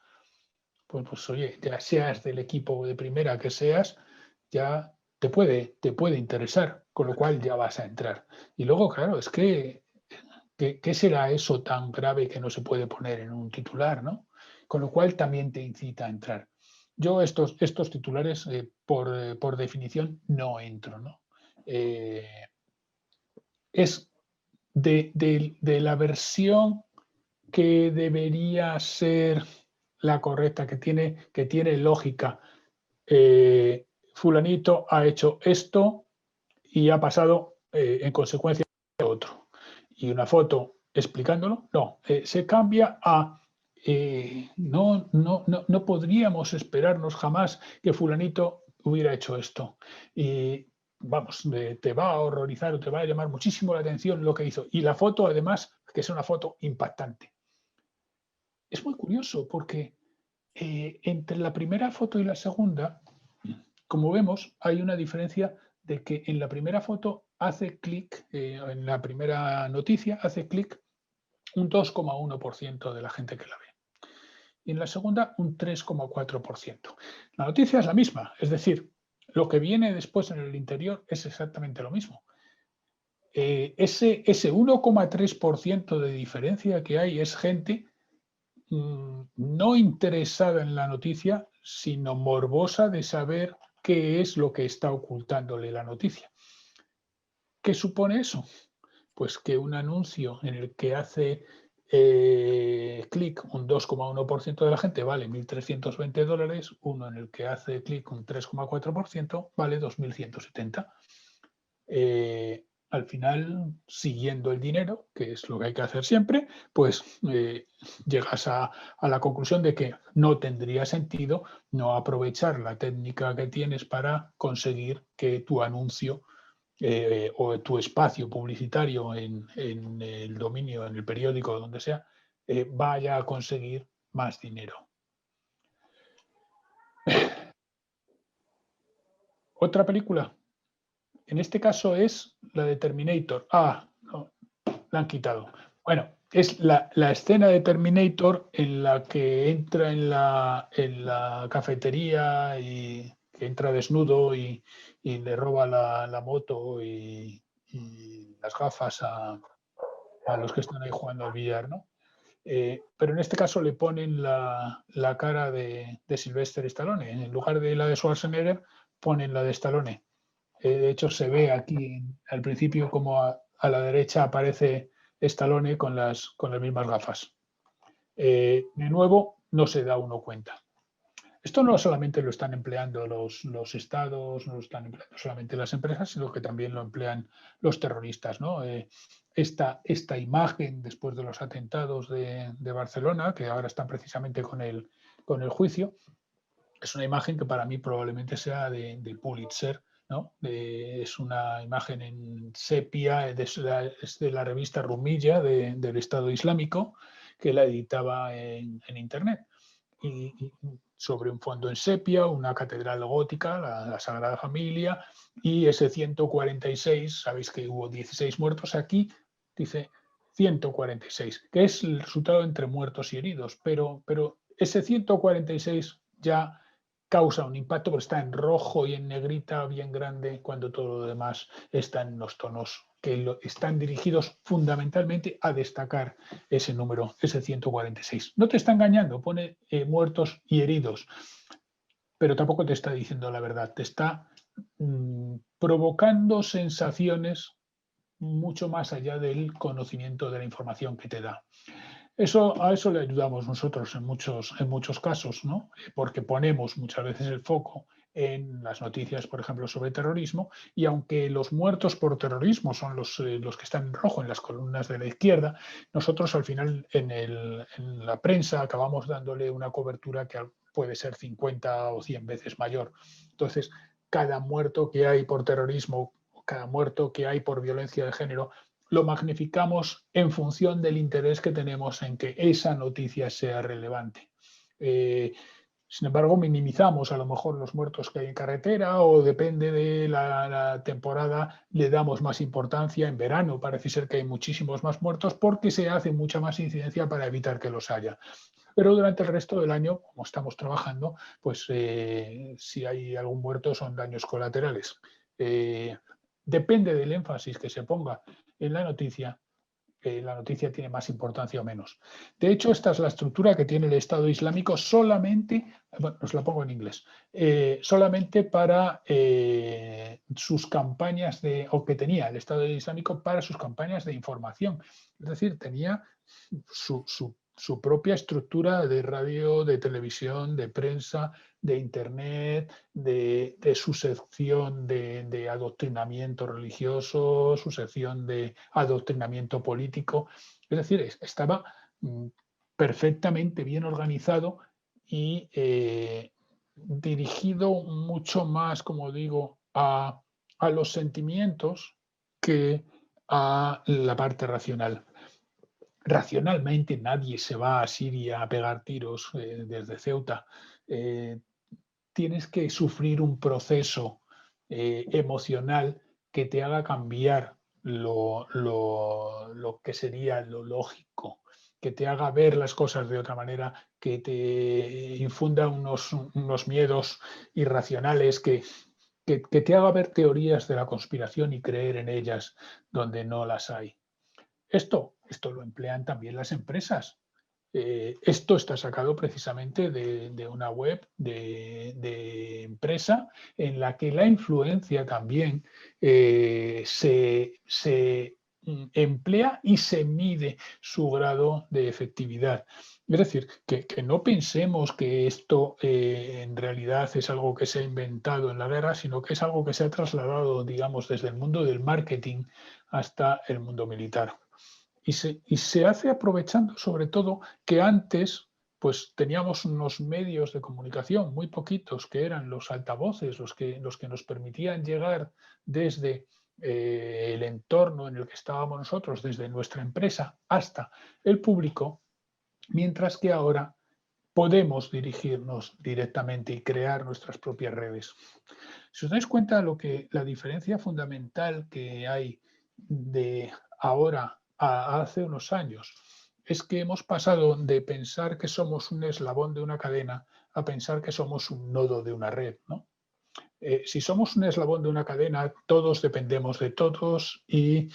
pues oye, ya seas del equipo de primera que seas, ya te puede interesar, con lo cual ya vas a entrar. Y luego, claro, es que ¿qué será eso tan grave que no se puede poner en un titular, ¿no? Con lo cual también te incita a entrar. Yo estos titulares, por definición, no entro, ¿no? Es de la versión que debería ser la correcta, que tiene lógica. Fulanito ha hecho esto y ha pasado en consecuencia otro. Y una foto explicándolo, no, se cambia a no podríamos esperarnos jamás que fulanito hubiera hecho esto. Y vamos, te va a horrorizar o te va a llamar muchísimo la atención lo que hizo. Y la foto, además, que es una foto impactante. Es muy curioso porque entre la primera foto y la segunda, como vemos, hay una diferencia de que en la primera foto hace clic, en la primera noticia hace clic un 2,1% de la gente que la ve. Y en la segunda un 3,4%. La noticia es la misma, es decir, lo que viene después en el interior es exactamente lo mismo. Ese 1,3% de diferencia que hay es gente no interesada en la noticia, sino morbosa de saber qué es lo que está ocultándole la noticia. ¿Qué supone eso? Pues que un anuncio en el que hace clic un 2,1% de la gente vale $1.320, uno en el que hace clic un 3,4% vale 2.170. Al final, siguiendo el dinero, que es lo que hay que hacer siempre, pues llegas a la conclusión de que no tendría sentido no aprovechar la técnica que tienes para conseguir que tu anuncio o tu espacio publicitario en el dominio, en el periódico, donde sea, vaya a conseguir más dinero. Otra película, en este caso es la de Terminator. Ah, no, la han quitado. Bueno, es la escena de Terminator en la que entra en la cafetería y que entra desnudo y le roba la moto y las gafas a los que están ahí jugando al billar, ¿no? Pero en este caso le ponen la cara de Sylvester Stallone. En lugar de la de Schwarzenegger, ponen la de Stallone. De hecho, se ve aquí al principio como a la derecha aparece Stallone con las mismas gafas. De nuevo, no se da uno cuenta. Esto no solamente lo están empleando los estados, no lo están empleando solamente las empresas, sino que también lo emplean los terroristas, ¿no? Esta imagen después de los atentados de Barcelona, que ahora están precisamente con el juicio, es una imagen que para mí probablemente sea de Pulitzer, ¿no? Es una imagen en sepia, es de la revista Rumilla del Estado Islámico, que la editaba en Internet. Y sobre un fondo en sepia, una catedral gótica, la Sagrada Familia, y ese 146, sabéis que hubo 16 muertos aquí, dice 146, que es el resultado entre muertos y heridos, pero ese 146 ya causa un impacto porque está en rojo y en negrita bien grande cuando todo lo demás está en los tonos que están dirigidos fundamentalmente a destacar ese número, ese 146. No te está engañando, pone muertos y heridos, pero tampoco te está diciendo la verdad, te está provocando sensaciones mucho más allá del conocimiento de la información que te da. A eso le ayudamos nosotros en muchos casos, ¿no? Porque ponemos muchas veces el foco en las noticias, por ejemplo, sobre terrorismo, y aunque los muertos por terrorismo son los que están en rojo en las columnas de la izquierda, nosotros al final en la prensa acabamos dándole una cobertura que puede ser 50 o 100 veces mayor. Entonces, cada muerto que hay por terrorismo, cada muerto que hay por violencia de género, lo magnificamos en función del interés que tenemos en que esa noticia sea relevante. Sin embargo, minimizamos a lo mejor los muertos que hay en carretera o depende de la temporada, le damos más importancia. En verano parece ser que hay muchísimos más muertos porque se hace mucha más incidencia para evitar que los haya. Pero durante el resto del año, como estamos trabajando, pues si hay algún muerto son daños colaterales. Depende del énfasis que se ponga en la noticia tiene más importancia o menos. De hecho, esta es la estructura que tiene el Estado Islámico solamente, bueno, os la pongo en inglés, solamente para sus campañas o que tenía el Estado Islámico para sus campañas de información. Es decir, tenía su propia estructura de radio, de televisión, de prensa, de internet, de su sección de adoctrinamiento religioso, su sección de adoctrinamiento político. Es decir, estaba perfectamente bien organizado y dirigido mucho más, como digo, a los sentimientos que a la parte racional. Racionalmente nadie se va a Siria a pegar tiros desde Ceuta. Tienes que sufrir un proceso emocional que te haga cambiar lo que sería lo lógico, que te haga ver las cosas de otra manera, que te infunda unos miedos irracionales, que te haga ver teorías de la conspiración y creer en ellas donde no las hay. Esto lo emplean también las empresas. Esto está sacado precisamente de una web de empresa en la que la influencia también se emplea y se mide su grado de efectividad. Es decir, que no pensemos que esto en realidad es algo que se ha inventado en la guerra, sino que es algo que se ha trasladado, digamos, desde el mundo del marketing hasta el mundo militar. Y se hace aprovechando sobre todo que antes pues teníamos unos medios de comunicación muy poquitos, que eran los altavoces, los que nos permitían llegar desde el entorno en el que estábamos nosotros, desde nuestra empresa hasta el público, mientras que ahora podemos dirigirnos directamente y crear nuestras propias redes. Si os dais cuenta la diferencia fundamental que hay de ahora a hace unos años, es que hemos pasado de pensar que somos un eslabón de una cadena a pensar que somos un nodo de una red, ¿no? Si somos un eslabón de una cadena, todos dependemos de todos y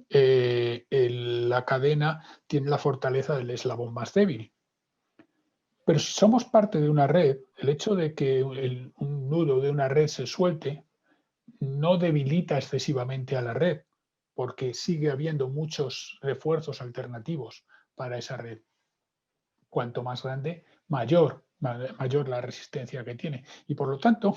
la cadena tiene la fortaleza del eslabón más débil. Pero si somos parte de una red, el hecho de que un nudo de una red se suelte no debilita excesivamente a la red, porque sigue habiendo muchos refuerzos alternativos para esa red. Cuanto más grande, mayor la resistencia que tiene. Y por lo tanto,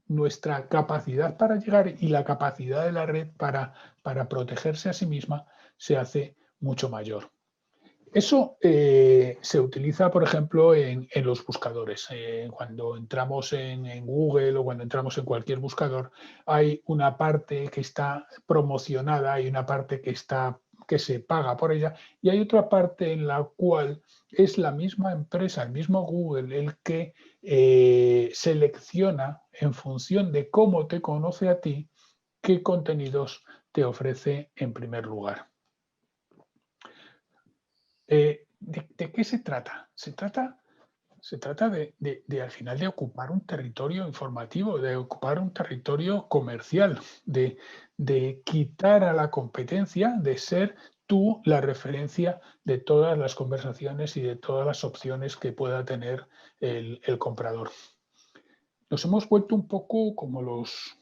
nuestra capacidad para llegar y la capacidad de la red para protegerse a sí misma se hace mucho mayor. Eso se utiliza, por ejemplo, en los buscadores. Cuando entramos en Google o cuando entramos en cualquier buscador, hay una parte que está promocionada, hay una parte que se paga por ella y hay otra parte en la cual es la misma empresa, el mismo Google, el que selecciona en función de cómo te conoce a ti, qué contenidos te ofrece en primer lugar. ¿De qué se trata? Se trata de al final de ocupar un territorio informativo, de ocupar un territorio comercial, de quitar a la competencia, de ser tú la referencia de todas las conversaciones y de todas las opciones que pueda tener el comprador. Nos hemos vuelto un poco como los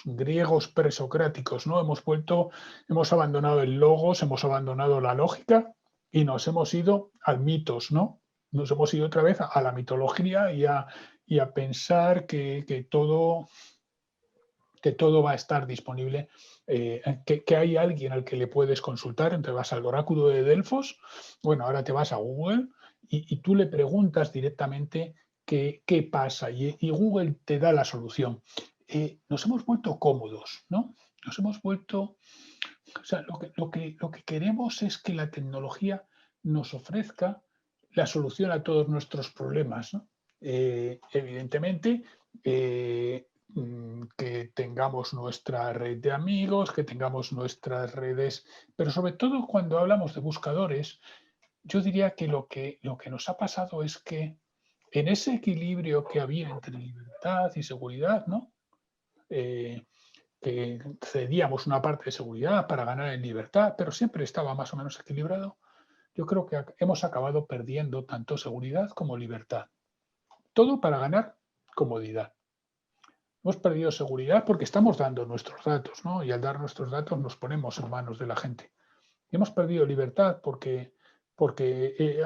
griegos presocráticos, ¿no? Hemos abandonado el logos, hemos abandonado la lógica y nos hemos ido al mitos, ¿no? Nos hemos ido otra vez a la mitología y a pensar que todo va a estar disponible, que hay alguien al que le puedes consultar. Entonces vas al oráculo de Delfos, bueno, ahora te vas a Google y tú le preguntas directamente qué pasa y Google te da la solución. Nos hemos vuelto cómodos, ¿no? Nos hemos vuelto... O sea, lo que queremos es que la tecnología nos ofrezca la solución a todos nuestros problemas, ¿no? Evidentemente, que tengamos nuestra red de amigos, que tengamos nuestras redes, pero sobre todo cuando hablamos de buscadores, yo diría que lo que nos ha pasado es que en ese equilibrio que había entre libertad y seguridad, ¿no? Que cedíamos una parte de seguridad para ganar en libertad, pero siempre estaba más o menos equilibrado, yo creo que hemos acabado perdiendo tanto seguridad como libertad. Todo para ganar comodidad. Hemos perdido seguridad porque estamos dando nuestros datos, ¿no? Y al dar nuestros datos nos ponemos en manos de la gente. Y hemos perdido libertad porque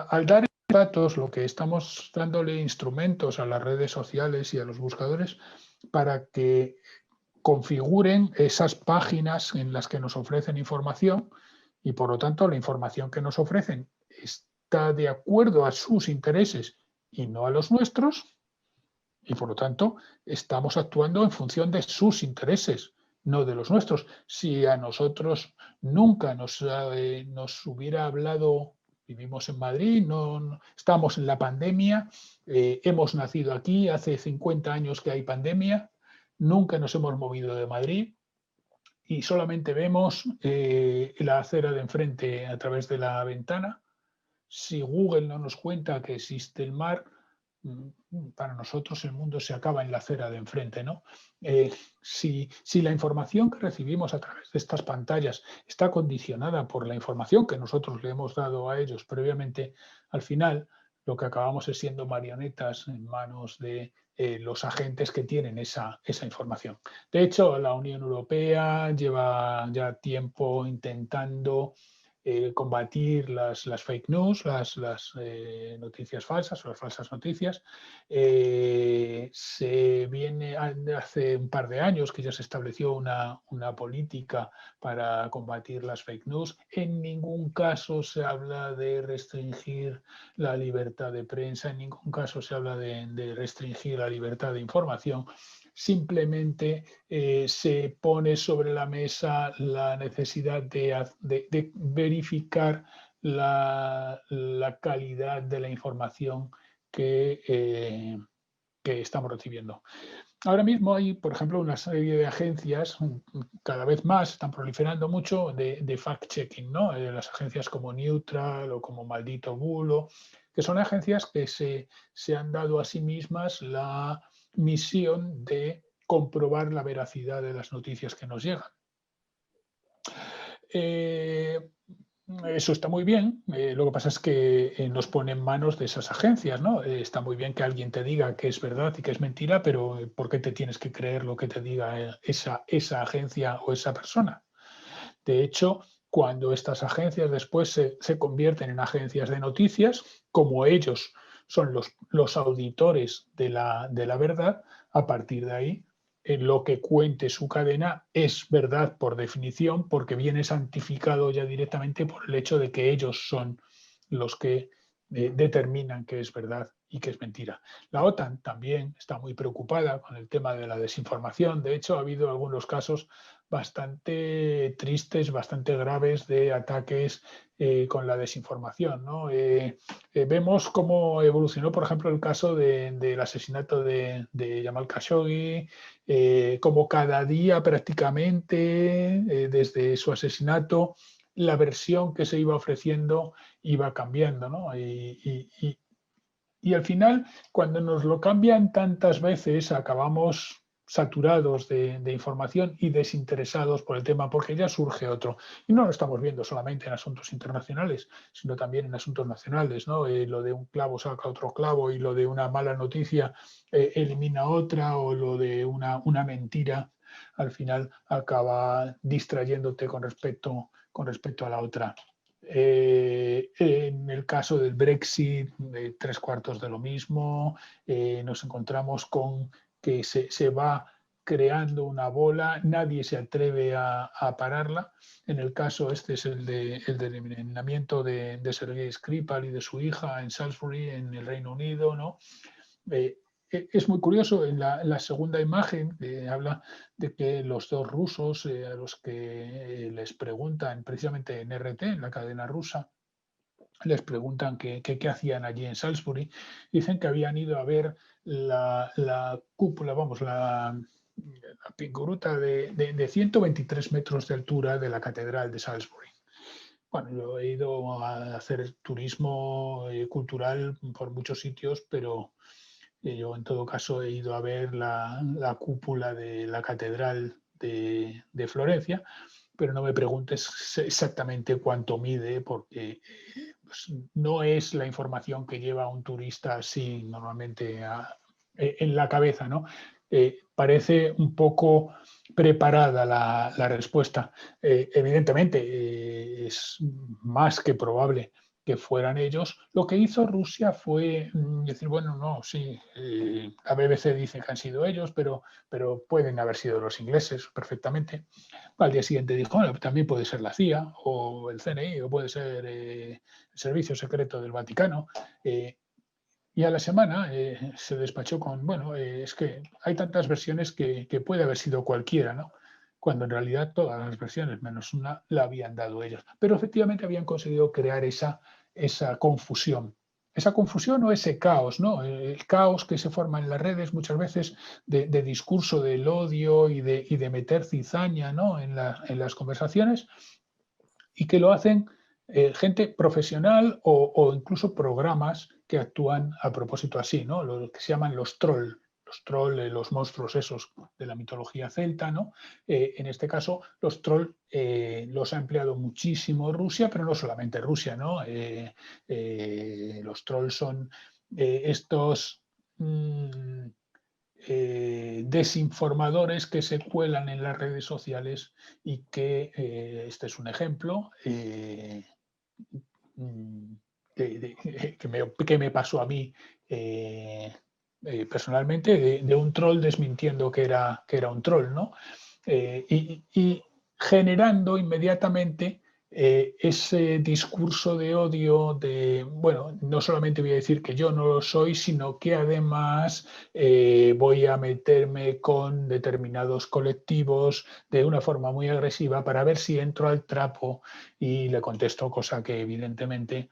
al dar datos lo que estamos dándole instrumentos a las redes sociales y a los buscadores para que configuren esas páginas en las que nos ofrecen información y por lo tanto la información que nos ofrecen está de acuerdo a sus intereses y no a los nuestros y por lo tanto estamos actuando en función de sus intereses, no de los nuestros. Si a nosotros nunca nos hubiera hablado, vivimos en Madrid, no estamos en la pandemia, hemos nacido aquí, hace 50 años que hay pandemia, nunca nos hemos movido de Madrid y solamente vemos la acera de enfrente a través de la ventana. Si Google no nos cuenta que existe el mar, para nosotros el mundo se acaba en la acera de enfrente, ¿no? Si la información que recibimos a través de estas pantallas está condicionada por la información que nosotros le hemos dado a ellos previamente, al final lo que acabamos es siendo marionetas en manos de los agentes que tienen esa información. De hecho, la Unión Europea lleva ya tiempo intentando combatir las fake news, las noticias falsas o las falsas noticias. Se viene hace un par de años que ya se estableció una política para combatir las fake news. En ningún caso se habla de restringir la libertad de prensa, en ningún caso se habla de restringir la libertad de información. Simplemente se pone sobre la mesa la necesidad de verificar la calidad de la información que estamos recibiendo. Ahora mismo hay, por ejemplo, una serie de agencias, cada vez más están proliferando mucho, de fact-checking, ¿no? Las agencias como Neutral o como Maldito Bulo, que son agencias que se han dado a sí mismas la misión de comprobar la veracidad de las noticias que nos llegan. Eso está muy bien, lo que pasa es que nos pone en manos de esas agencias, ¿no? Está muy bien que alguien te diga que es verdad y que es mentira, pero ¿por qué te tienes que creer lo que te diga esa agencia o esa persona? De hecho, cuando estas agencias después se convierten en agencias de noticias, como ellos son los auditores de la verdad, a partir de ahí lo que cuente su cadena es verdad por definición, porque viene santificado ya directamente por el hecho de que ellos son los que determinan qué es verdad y qué es mentira. La OTAN también está muy preocupada con el tema de la desinformación. De hecho, ha habido algunos casos bastante tristes, bastante graves de ataques con la desinformación, ¿no? Vemos cómo evolucionó, por ejemplo, el caso del asesinato de Jamal Khashoggi, como cada día prácticamente, desde su asesinato, la versión que se iba ofreciendo iba cambiando, ¿no? Y al final, cuando nos lo cambian tantas veces, acabamos saturados de información y desinteresados por el tema, porque ya surge otro. Y no lo estamos viendo solamente en asuntos internacionales, sino también en asuntos nacionales, ¿no? Lo de un clavo saca otro clavo y lo de una mala noticia elimina otra, o lo de una mentira al final acaba distrayéndote con respecto a la otra. En el caso del Brexit, 3/4 de lo mismo. Nos encontramos con que se va creando una bola, nadie se atreve a pararla. En el caso este es el del envenenamiento de Sergei Skripal y de su hija en Salisbury, en el Reino Unido, ¿no? Es muy curioso, en la segunda imagen habla de que los dos rusos a los que les preguntan, precisamente en RT, en la cadena rusa, les preguntan qué hacían allí en Salisbury, dicen que habían ido a ver la cúpula, vamos, la pinguruta de 123 metros de altura de la catedral de Salisbury. Bueno, yo he ido a hacer turismo cultural por muchos sitios, pero yo en todo caso he ido a ver la cúpula de la catedral de Florencia, pero no me preguntes exactamente cuánto mide, porque pues, no es la información que lleva un turista así normalmente en la cabeza, ¿no? Parece un poco preparada la respuesta. Evidentemente, es más que probable que fueran ellos. Lo que hizo Rusia fue decir, bueno, no, sí, la BBC dice que han sido ellos, pero pueden haber sido los ingleses perfectamente. Al día siguiente dijo, bueno, también puede ser la CIA o el CNI o puede ser el Servicio Secreto del Vaticano. Y a la semana se despachó con, bueno, es que hay tantas versiones que puede haber sido cualquiera, ¿no? Cuando en realidad todas las versiones, menos una, la habían dado ellos. Pero efectivamente habían conseguido crear esa confusión. Esa confusión o ese caos, ¿no? El caos que se forma en las redes muchas veces de discurso del odio y de meter cizaña, ¿no? en las conversaciones, y que lo hacen gente profesional o incluso programas que actúan a propósito así, ¿no? Lo que se llaman los troll. Los troll, los monstruos esos de la mitología celta, ¿no? En este caso, los troll los ha empleado muchísimo Rusia, pero no solamente Rusia, ¿no? Los trolls son estos desinformadores que se cuelan en las redes sociales y que, este es un ejemplo, que me pasó a mí personalmente, de un troll desmintiendo que era un troll, ¿no? Y generando inmediatamente ese discurso de odio de, bueno, no solamente voy a decir que yo no lo soy, sino que además voy a meterme con determinados colectivos de una forma muy agresiva para ver si entro al trapo, y le contesto, cosa que evidentemente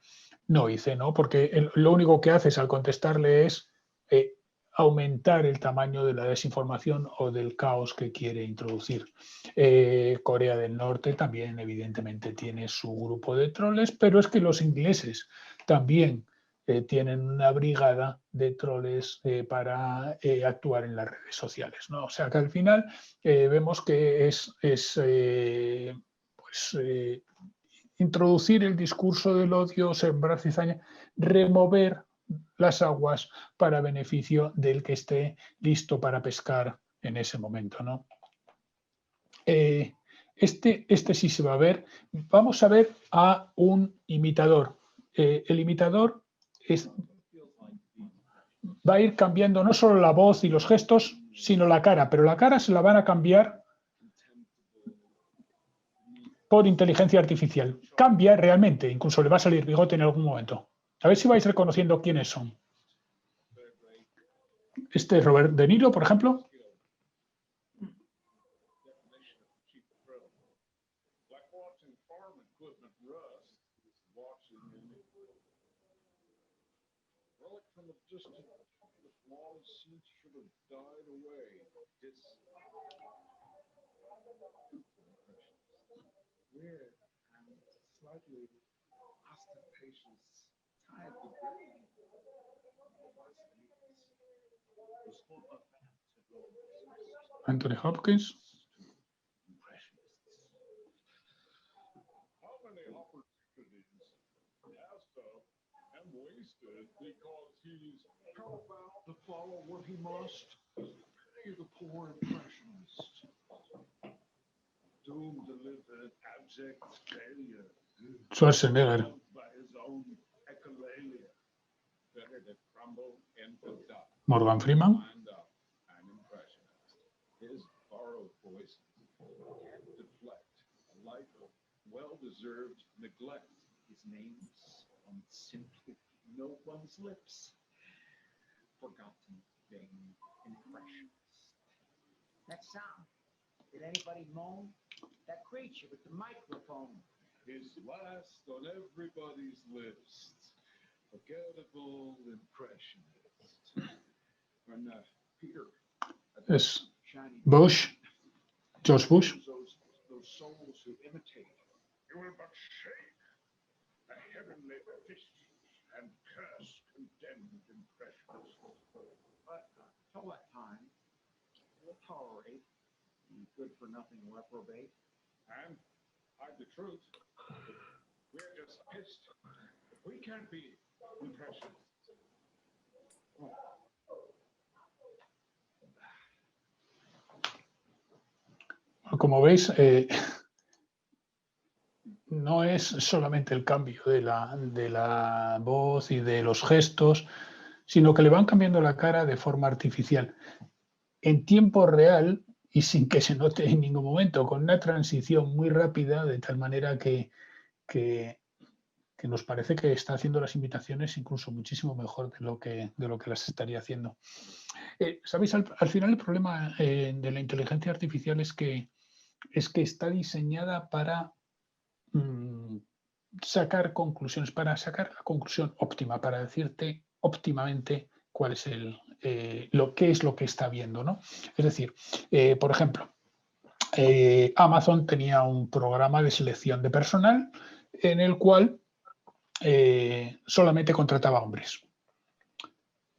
no hice, ¿no? Porque lo único que haces al contestarle es aumentar el tamaño de la desinformación o del caos que quiere introducir. Corea del Norte también evidentemente tiene su grupo de troles, pero es que los ingleses también tienen una brigada de troles para actuar en las redes sociales, ¿no? O sea que al final vemos que es introducir el discurso del odio, sembrar cizaña, remover las aguas para beneficio del que esté listo para pescar en ese momento, ¿no? Este sí se va a ver. Vamos a ver a un imitador. El imitador va a ir cambiando no solo la voz y los gestos, sino la cara, pero la cara se la van a cambiar por inteligencia artificial. Cambia realmente, incluso le va a salir bigote en algún momento. A ver si vais reconociendo quiénes son. Este es Robert De Niro, por ejemplo. Anthony Hopkins. Schwarzenegger. Morgan Freeman.
That sound. Did anybody moan? That creature with the microphone.
His last on everybody's list. Forgettable impressionist. When Peter.
Es Bush. George Bush.
Those souls who imitate. You will but shake a heavenly fist and curse condemned impressionist.
But till that time, we'll tolerate the good-for-nothing reprobate.
And hide the truth. We're just pissed. We can't be impressionists.
Como veis, no es solamente el cambio de la voz y de los gestos, sino que le van cambiando la cara de forma artificial. En tiempo real y sin que se note en ningún momento, con una transición muy rápida, de tal manera que nos parece que está haciendo las imitaciones incluso muchísimo mejor de lo que las estaría haciendo. ¿Sabéis? Al final el problema de la inteligencia artificial es que está diseñada para sacar conclusiones, para sacar la conclusión óptima, para decirte óptimamente cuál es qué es lo que está viendo, ¿no? Es decir, por ejemplo, Amazon tenía un programa de selección de personal en el cual solamente contrataba hombres.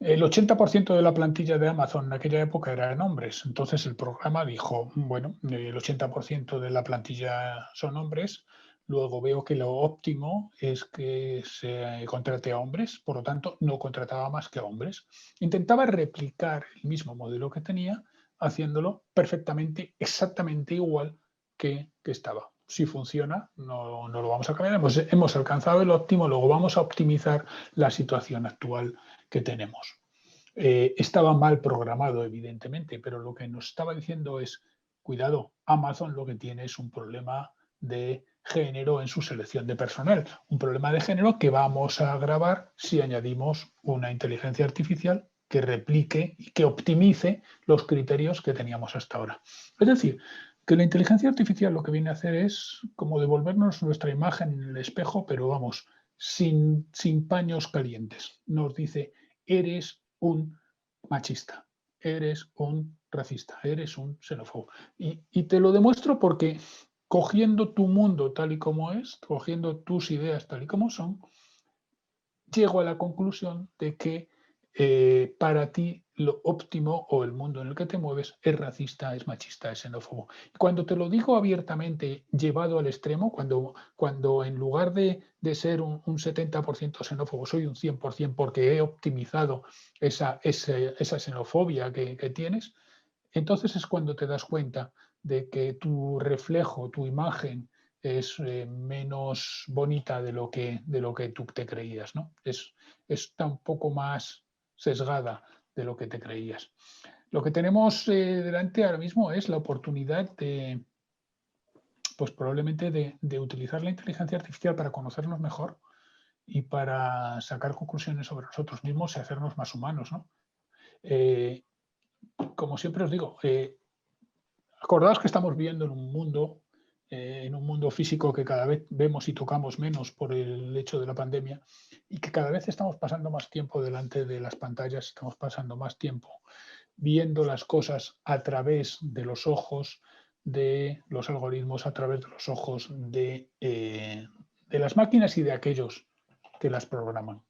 El 80% de la plantilla de Amazon en aquella época eran hombres. Entonces el programa dijo, bueno, el 80% de la plantilla son hombres, luego veo que lo óptimo es que se contrate a hombres, por lo tanto no contrataba más que a hombres. Intentaba replicar el mismo modelo que tenía, haciéndolo perfectamente, exactamente igual que estaba. Si funciona, no lo vamos a cambiar. Hemos alcanzado el óptimo, luego vamos a optimizar la situación actual que tenemos. Estaba mal programado, evidentemente, pero lo que nos estaba diciendo es, cuidado, Amazon lo que tiene es un problema de género en su selección de personal, un problema de género que vamos a agravar si añadimos una inteligencia artificial que replique y que optimice los criterios que teníamos hasta ahora. Es decir, que la inteligencia artificial lo que viene a hacer es como devolvernos nuestra imagen en el espejo, pero vamos, sin paños calientes. Nos dice, eres un machista, eres un racista, eres un xenófobo. Y te lo demuestro porque cogiendo tu mundo tal y como es, cogiendo tus ideas tal y como son, llego a la conclusión de que para ti lo óptimo o el mundo en el que te mueves es racista, es machista, es xenófobo. Cuando te lo digo abiertamente, llevado al extremo, cuando en lugar de ser un 70% xenófobo, soy un 100% porque he optimizado esa xenofobia que tienes, entonces es cuando te das cuenta de que tu reflejo, tu imagen, es menos bonita de lo que tú te creías, ¿no? Está un poco más sesgada de lo que te creías. Lo que tenemos delante ahora mismo es la oportunidad de, pues probablemente de utilizar la inteligencia artificial para conocernos mejor y para sacar conclusiones sobre nosotros mismos y hacernos más humanos, ¿no? Como siempre os digo, acordaos que estamos viviendo en un mundo físico que cada vez vemos y tocamos menos por el hecho de la pandemia y que cada vez estamos pasando más tiempo delante de las pantallas, estamos pasando más tiempo viendo las cosas a través de los ojos de los algoritmos, a través de los ojos de las máquinas y de aquellos que las programan.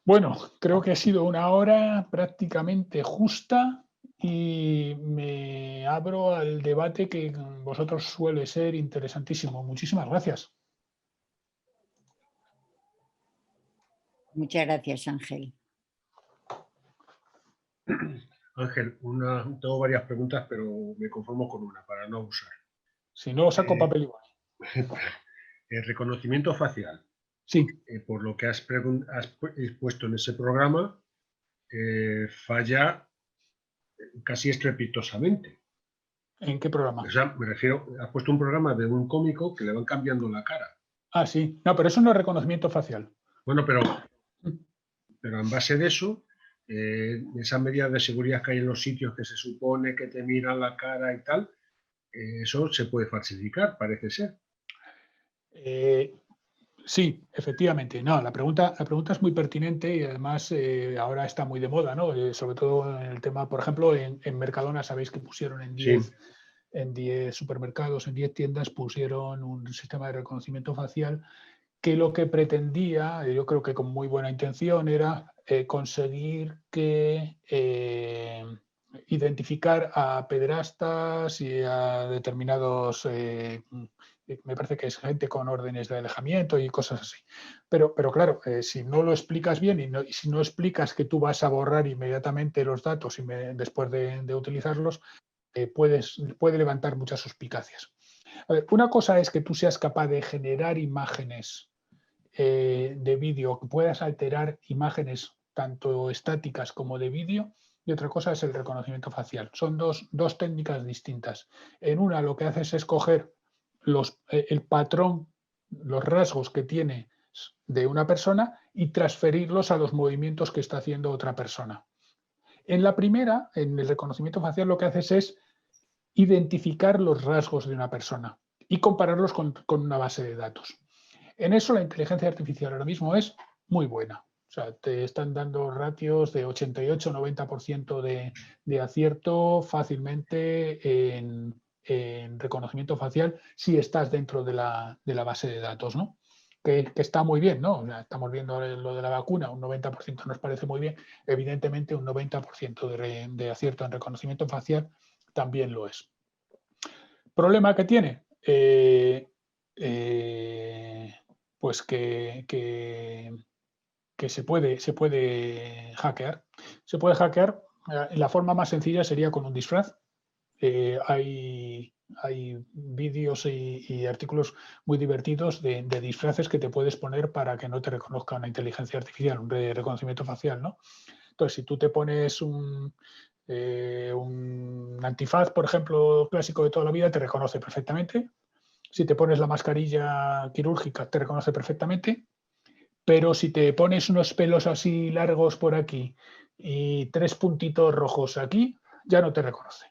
Bueno, creo que ha sido una hora prácticamente justa y me abro al debate que con vosotros suele ser interesantísimo. Muchísimas gracias.
Muchas gracias, Ángel.
Ángel, tengo varias preguntas, pero me conformo con una para no abusar.
Si no, saco papel y boli.
El reconocimiento facial.
Sí.
Por lo que has puesto en ese programa, falla casi estrepitosamente.
¿En qué programa?
O sea, me refiero, has puesto un programa de un cómico que le van cambiando la cara.
Ah, sí. No, pero eso no es reconocimiento facial.
Bueno, pero en base de eso, esas medidas de seguridad que hay en los sitios que se supone que te miran la cara y tal, eso se puede falsificar, parece ser.
Sí, efectivamente. No, la pregunta es muy pertinente y además ahora está muy de moda, ¿no? Sobre todo en el tema, por ejemplo, en Mercadona, sabéis que pusieron en 10 supermercados, en 10 tiendas, pusieron un sistema de reconocimiento facial que lo que pretendía, yo creo que con muy buena intención, era conseguir que identificar a pederastas y a determinados, me parece que es gente con órdenes de alejamiento y cosas así. Pero claro, si no lo explicas bien y si no explicas que tú vas a borrar inmediatamente los datos después de utilizarlos, puede levantar muchas suspicacias. A ver, una cosa es que tú seas capaz de generar imágenes de vídeo, que puedas alterar imágenes tanto estáticas como de vídeo, y otra cosa es el reconocimiento facial. Son dos técnicas distintas. En una lo que haces es coger el patrón, los rasgos que tiene de una persona y transferirlos a los movimientos que está haciendo otra persona. En la primera, en el reconocimiento facial, lo que haces es identificar los rasgos de una persona y compararlos con una base de datos. En eso la inteligencia artificial ahora mismo es muy buena. O sea, te están dando ratios de 88-90% de acierto fácilmente en reconocimiento facial si estás dentro de la base de datos, ¿no? Que está muy bien, ¿no? O sea, estamos viendo lo de la vacuna, un 90% nos parece muy bien. Evidentemente, un 90% de acierto en reconocimiento facial también lo es. ¿Problema que tiene? Pues que se puede hackear. Se puede hackear. La forma más sencilla sería con un disfraz. Hay vídeos y artículos muy divertidos de disfraces que te puedes poner para que no te reconozca una inteligencia artificial, un reconocimiento facial, ¿no? Entonces, si tú te pones un antifaz, por ejemplo, clásico de toda la vida, te reconoce perfectamente. Si te pones la mascarilla quirúrgica, te reconoce perfectamente. Pero si te pones unos pelos así largos por aquí y 3 puntitos rojos aquí, ya no te reconoce.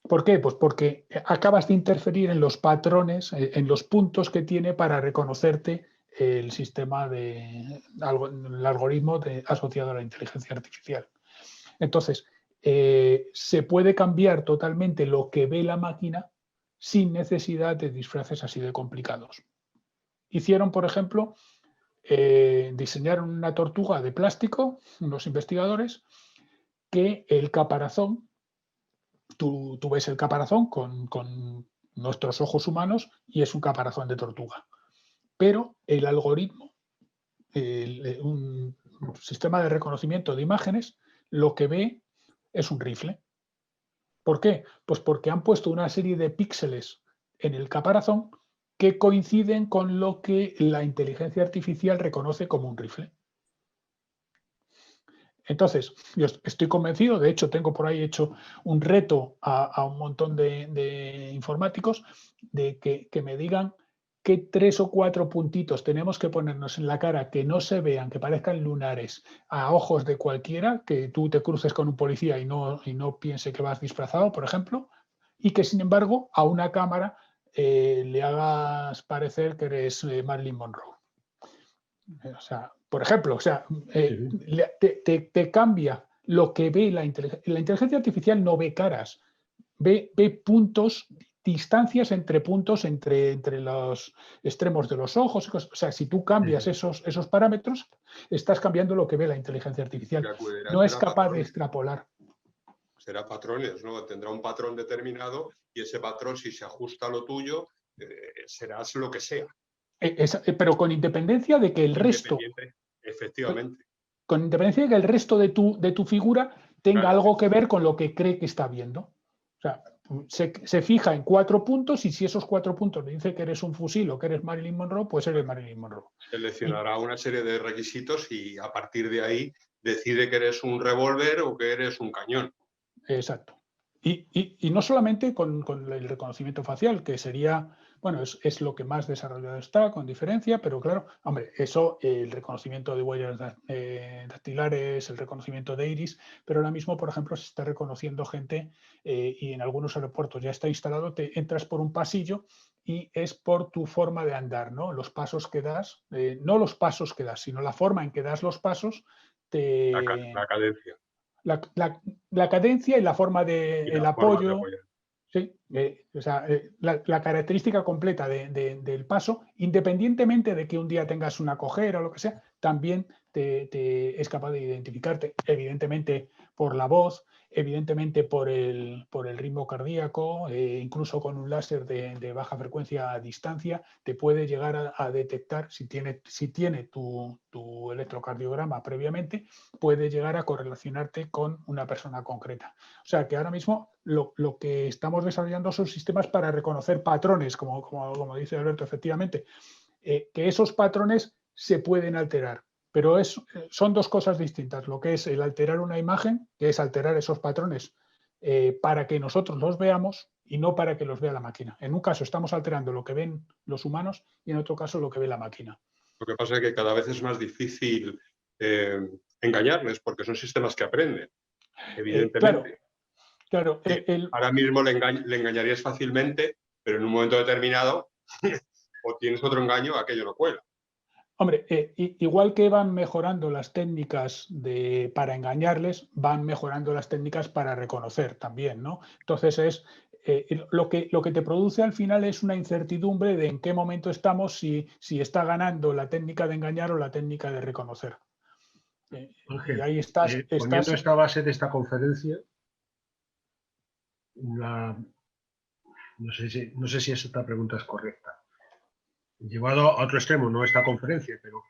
¿Por qué? Pues porque acabas de interferir en los patrones, en los puntos que tiene para reconocerte el sistema el algoritmo asociado a la inteligencia artificial. Entonces, se puede cambiar totalmente lo que ve la máquina sin necesidad de disfraces así de complicados. Hicieron, por ejemplo, diseñaron una tortuga de plástico, unos investigadores, que el caparazón, tú ves el caparazón con nuestros ojos humanos y es un caparazón de tortuga. Pero el algoritmo, un sistema de reconocimiento de imágenes, lo que ve es un rifle. ¿Por qué? Pues porque han puesto una serie de píxeles en el caparazón que coinciden con lo que la inteligencia artificial reconoce como un rifle. Entonces, yo estoy convencido, de hecho tengo por ahí hecho un reto a un montón de informáticos de que me digan qué 3 o 4 puntitos tenemos que ponernos en la cara que no se vean, que parezcan lunares a ojos de cualquiera, que tú te cruces con un policía y no piense que vas disfrazado, por ejemplo, y que sin embargo a una cámara le hagas parecer que eres Marilyn Monroe. O sea, por ejemplo, o sea, te cambia lo que ve la inteligencia. La inteligencia artificial no ve caras, ve puntos, distancias entre puntos entre los extremos de los ojos. O sea, si tú cambias esos parámetros, estás cambiando lo que ve la inteligencia artificial. No es capaz de extrapolar.
Será patrones, ¿no? Tendrá un patrón determinado y ese patrón, si se ajusta a lo tuyo, serás lo que sea.
Pero con independencia de que el resto,
efectivamente,
con independencia de que el resto de tu figura tenga algo que ver con lo que cree que está viendo. O sea, se fija en 4 puntos y si esos 4 puntos le dice que eres un fusil o que eres Marilyn Monroe, pues eres Marilyn Monroe.
Seleccionará una serie de requisitos y a partir de ahí decide que eres un revólver o que eres un cañón.
Exacto. Y no solamente con el reconocimiento facial, que sería, bueno, es lo que más desarrollado está, con diferencia, pero claro, hombre, eso, el reconocimiento de huellas dactilares, el reconocimiento de iris, pero ahora mismo, por ejemplo, se está reconociendo gente y en algunos aeropuertos ya está instalado, te entras por un pasillo y es por tu forma de andar, ¿no? Los pasos que das, no los pasos que das, sino la forma en que das los pasos,
La cadencia.
La cadencia y la forma del apoyo. Sí, o sea, la característica completa del paso, independientemente de que un día tengas una cojera o lo que sea, también te es capaz de identificarte, evidentemente por la voz, evidentemente por el ritmo cardíaco, incluso con un láser de baja frecuencia a distancia, te puede llegar a detectar, si tiene tu electrocardiograma previamente, puede llegar a correlacionarte con una persona concreta. O sea que ahora mismo lo que estamos desarrollando son sistemas para reconocer patrones, como dice Alberto, efectivamente, que esos patrones se pueden alterar. Pero son 2 cosas distintas, lo que es el alterar una imagen, que es alterar esos patrones para que nosotros los veamos y no para que los vea la máquina. En un caso estamos alterando lo que ven los humanos y en otro caso lo que ve la máquina.
Lo que pasa es que cada vez es más difícil engañarles porque son sistemas que aprenden, evidentemente.
Claro.
Ahora mismo le engañarías fácilmente, pero en un momento determinado o tienes otro engaño, aquello no cuela.
Hombre, igual que van mejorando las técnicas para engañarles, van mejorando las técnicas para reconocer también, ¿no? Entonces lo que te produce al final es una incertidumbre de en qué momento estamos, si está ganando la técnica de engañar o la técnica de reconocer.
Ángel,
y ahí estás.
Poniendo esta base de esta conferencia, no sé si esta pregunta es correcta. Llevado a otro extremo, no esta conferencia, pero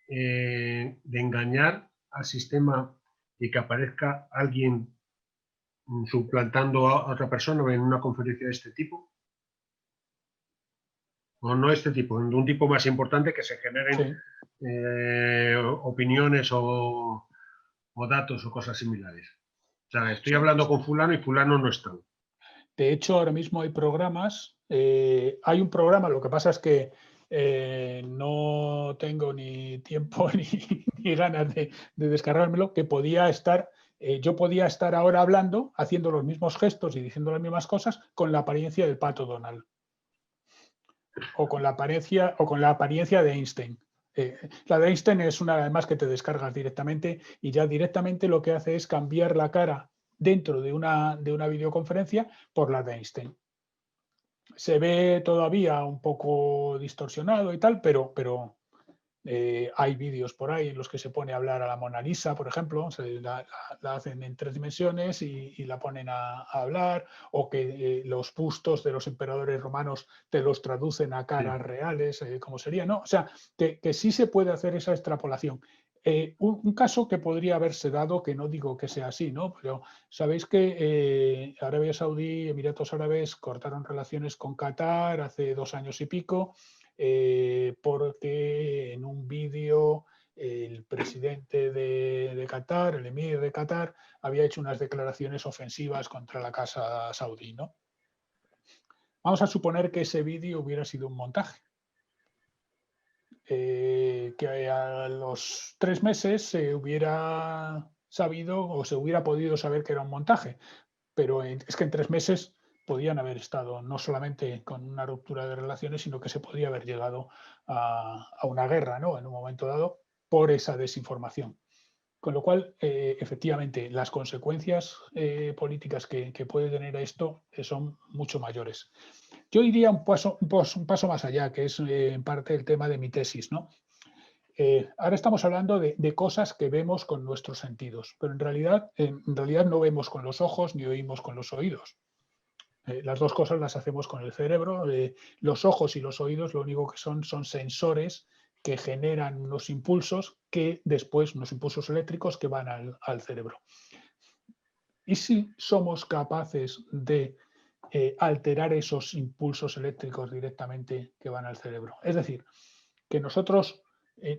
de engañar al sistema y que aparezca alguien suplantando a otra persona en una conferencia de este tipo. O no este tipo, de un tipo más importante, que se generen opiniones o datos o cosas similares. O sea, estoy hablando con fulano y fulano no está.
De hecho, ahora mismo hay programas. Hay un programa, lo que pasa es que no tengo ni tiempo ni ganas de descargármelo, que podía estar. Yo podía estar ahora hablando, haciendo los mismos gestos y diciendo las mismas cosas con la apariencia del Pato Donald. O con la apariencia de Einstein. La de Einstein es una además que te descargas directamente y ya directamente lo que hace es cambiar la cara dentro de una videoconferencia por la de Einstein. Se ve todavía un poco distorsionado y tal, pero hay vídeos por ahí en los que se pone a hablar a la Mona Lisa, por ejemplo, la hacen en 3 dimensiones y la ponen a hablar, o que los bustos de los emperadores romanos te los traducen a caras reales, como sería, ¿no? O sea, que sí se puede hacer esa extrapolación. Un caso que podría haberse dado, que no digo que sea así, ¿no? Pero sabéis que Arabia Saudí, Emiratos Árabes cortaron relaciones con Qatar hace 2 años y pico, porque en un vídeo el presidente de Qatar, el emir de Qatar, había hecho unas declaraciones ofensivas contra la casa saudí, ¿no? Vamos a suponer que ese vídeo hubiera sido un montaje. Que a los 3 meses se hubiera sabido o se hubiera podido saber que era un montaje, pero es que en 3 meses podían haber estado no solamente con una ruptura de relaciones, sino que se podría haber llegado a una guerra, ¿no? En un momento dado, por esa desinformación. Con lo cual, efectivamente, las consecuencias políticas que puede tener esto son mucho mayores. Yo iría un paso más allá, que es en parte el tema de mi tesis, ¿no? Ahora estamos hablando de cosas que vemos con nuestros sentidos, pero en realidad no vemos con los ojos ni oímos con los oídos. Las dos cosas las hacemos con el cerebro. Los ojos y los oídos lo único que son sensores que generan unos impulsos unos impulsos eléctricos que van al cerebro. ¿Y si somos capaces de alterar esos impulsos eléctricos directamente que van al cerebro? Es decir, que nosotros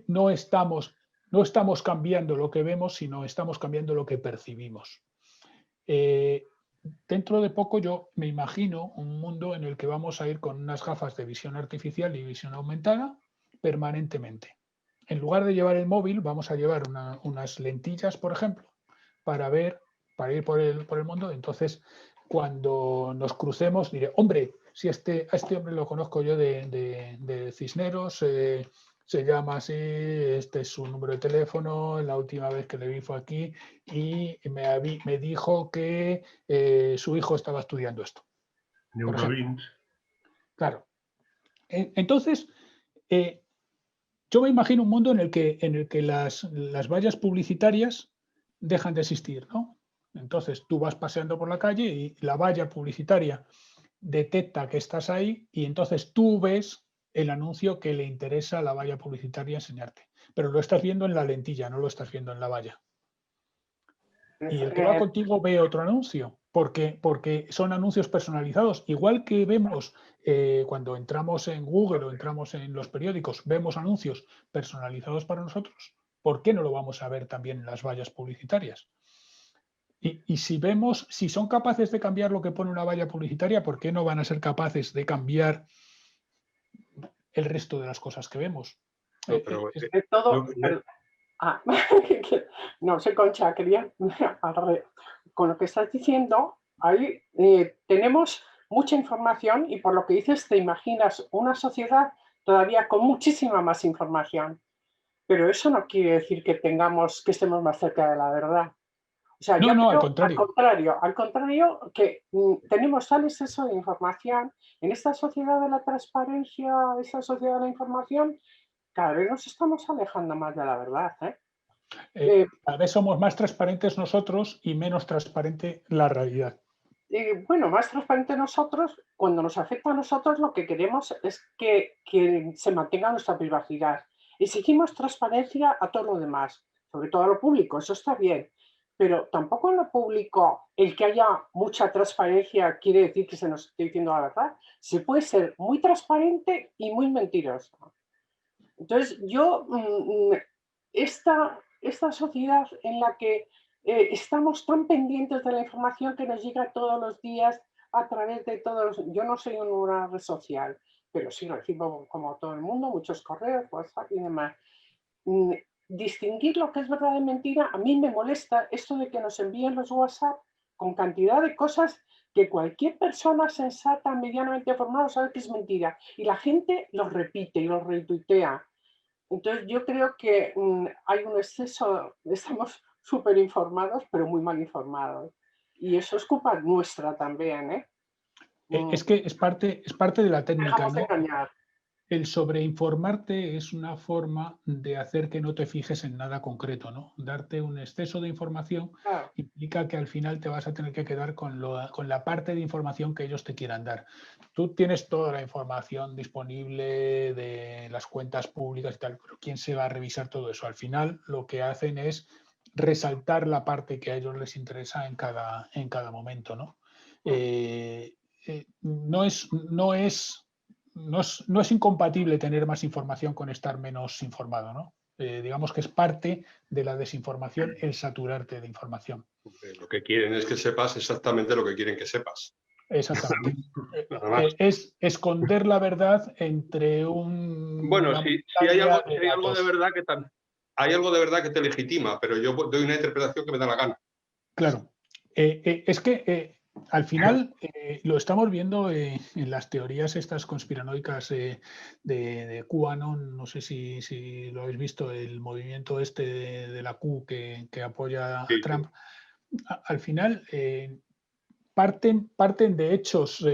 no estamos cambiando lo que vemos, sino estamos cambiando lo que percibimos. Dentro de poco yo me imagino un mundo en el que vamos a ir con unas gafas de visión artificial y visión aumentada permanentemente. En lugar de llevar el móvil, vamos a llevar unas lentillas, por ejemplo, para ir por el mundo. Entonces, cuando nos crucemos, diré, hombre, si a este hombre lo conozco yo de Cisneros, se llama así, este es su número de teléfono, la última vez que le vi fue aquí y me dijo que su hijo estaba estudiando esto.
Neuralink.
Claro. Entonces, yo me imagino un mundo en el que las vallas publicitarias dejan de existir, ¿no? Entonces tú vas paseando por la calle y la valla publicitaria detecta que estás ahí y entonces tú ves el anuncio que le interesa a la valla publicitaria enseñarte. Pero lo estás viendo en la lentilla, no lo estás viendo en la valla. Y el que va contigo ve otro anuncio, porque son anuncios personalizados. Igual que vemos cuando entramos en Google o entramos en los periódicos, vemos anuncios personalizados para nosotros, ¿por qué no lo vamos a ver también en las vallas publicitarias? Y si son capaces de cambiar lo que pone una valla publicitaria, ¿por qué no van a ser capaces de cambiar el resto de las cosas que vemos?
No, pero,
no sé, Concha, quería con lo que estás diciendo, ahí tenemos mucha información y por lo que dices te imaginas una sociedad todavía con muchísima más información, pero eso no quiere decir que estemos más cerca de la verdad. O sea,
No,
yo
no, al
creo,
contrario.
al contrario, que tenemos tal exceso de información en esta sociedad de la transparencia, esta sociedad de la información, cada vez nos estamos alejando más de la verdad, ¿eh?
Cada vez somos más transparentes nosotros y menos transparente la realidad.
Bueno, más transparente nosotros, cuando nos afecta a nosotros, lo que queremos es que se mantenga nuestra privacidad. Exigimos transparencia a todo lo demás, sobre todo a lo público, eso está bien, pero tampoco en lo público el que haya mucha transparencia quiere decir que se nos esté diciendo la verdad. Se puede ser muy transparente y muy mentiroso. Entonces, yo, esta sociedad en la que estamos tan pendientes de la información que nos llega todos los días a través de todos. Yo no soy una red social, pero sí recibo, como todo el mundo, muchos correos, WhatsApp y demás. Distinguir lo que es verdad y mentira, a mí me molesta esto de que nos envíen los WhatsApp con cantidad de cosas que cualquier persona sensata, medianamente informada, sabe que es mentira. Y la gente los repite y los retuitea. Entonces yo creo que hay un exceso, estamos súper informados, pero muy mal informados. Y eso es culpa nuestra también, ¿eh?
Es que es parte de la técnica,
Dejamos de
¿no?
engañar.
El sobreinformarte es una forma de hacer que no te fijes en nada concreto, ¿no? Darte un exceso de información
Claro.
implica que al final te vas a tener que quedar con la parte de información que ellos te quieran dar. Tú tienes toda la información disponible de las cuentas públicas y tal, pero ¿quién se va a revisar todo eso? Al final lo que hacen es resaltar la parte que a ellos les interesa en cada momento, ¿no? No es incompatible tener más información con estar menos informado, ¿no? Digamos que es parte de la desinformación el saturarte de información.
Lo que quieren es que sepas exactamente lo que quieren que sepas.
Exactamente.
Nada más.
Es esconder la verdad entre un...
Bueno,
una
si hay algo,
montaña
si hay algo de
datos.
verdad que hay algo de verdad que te legitima, pero yo doy una interpretación que me da la gana.
Claro. Es que al final lo estamos viendo en las teorías estas conspiranoicas de QAnon. No sé si lo habéis visto, el movimiento este de la Q que apoya a
Sí,
Trump. Al final parten de hechos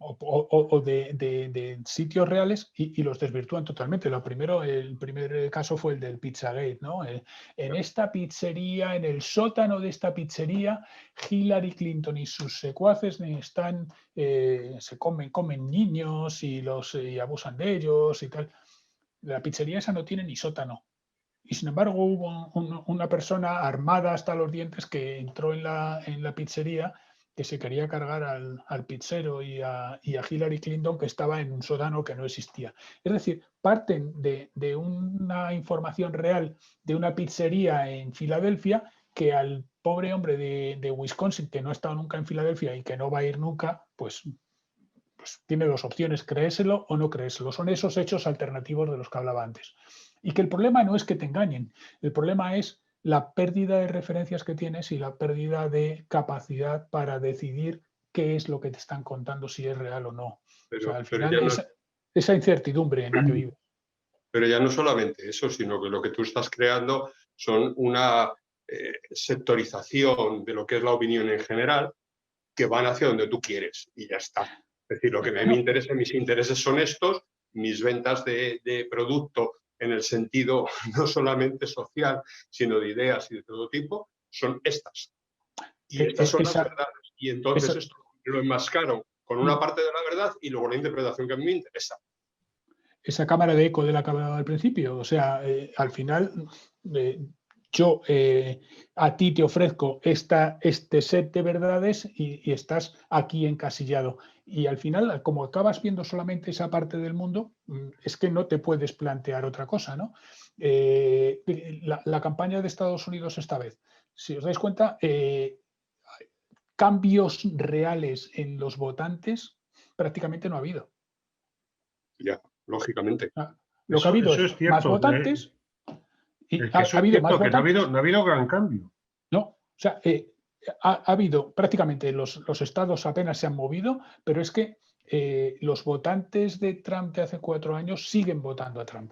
o de sitios reales y los desvirtúan totalmente. El primer caso fue el del Pizzagate, ¿no? En esta pizzería, en el sótano de esta pizzería, Hillary Clinton y sus secuaces se comen niños y abusan de ellos y tal. La pizzería esa no tiene ni sótano. Y sin embargo hubo una persona armada hasta los dientes que entró en la pizzería, que se quería cargar al pizzero y a Hillary Clinton, que estaba en un sótano que no existía. Es decir, parten de una información real de una pizzería en Filadelfia que al pobre hombre de Wisconsin, que no ha estado nunca en Filadelfia y que no va a ir nunca, pues tiene dos opciones: creérselo o no creérselo. Son esos hechos alternativos de los que hablaba antes. Y que el problema no es que te engañen, el problema es la pérdida de referencias que tienes y la pérdida de capacidad para decidir qué es lo que te están contando, si es real o no.
Pero,
o sea, al
pero
final esa incertidumbre en la que vives.
Pero ya no solamente eso, sino que lo que tú estás creando son una sectorización de lo que es la opinión en general, que van hacia donde tú quieres y ya está. Es decir, lo que a mí me interesa, mis intereses son estos, mis ventas de producto en el sentido no solamente social, sino de ideas y de todo tipo, son estas. Y estas son las verdades. Y entonces esto lo enmascaro con una parte de la verdad y luego la interpretación que a mí me interesa.
Esa cámara de eco de la que hablaba al principio. O sea, al final yo a ti te ofrezco este set de verdades y estás aquí encasillado. Y al final, como acabas viendo solamente esa parte del mundo, es que no te puedes plantear otra cosa, ¿no? La campaña de Estados Unidos esta vez, si os dais cuenta, cambios reales en los votantes prácticamente no ha habido.
Ya, lógicamente.
Lo que ha habido es más votantes. Y ha habido más votantes.
No ha habido gran cambio.
No, o sea, ha habido prácticamente los estados apenas se han movido, pero es que los votantes de Trump de hace 4 años siguen votando a Trump.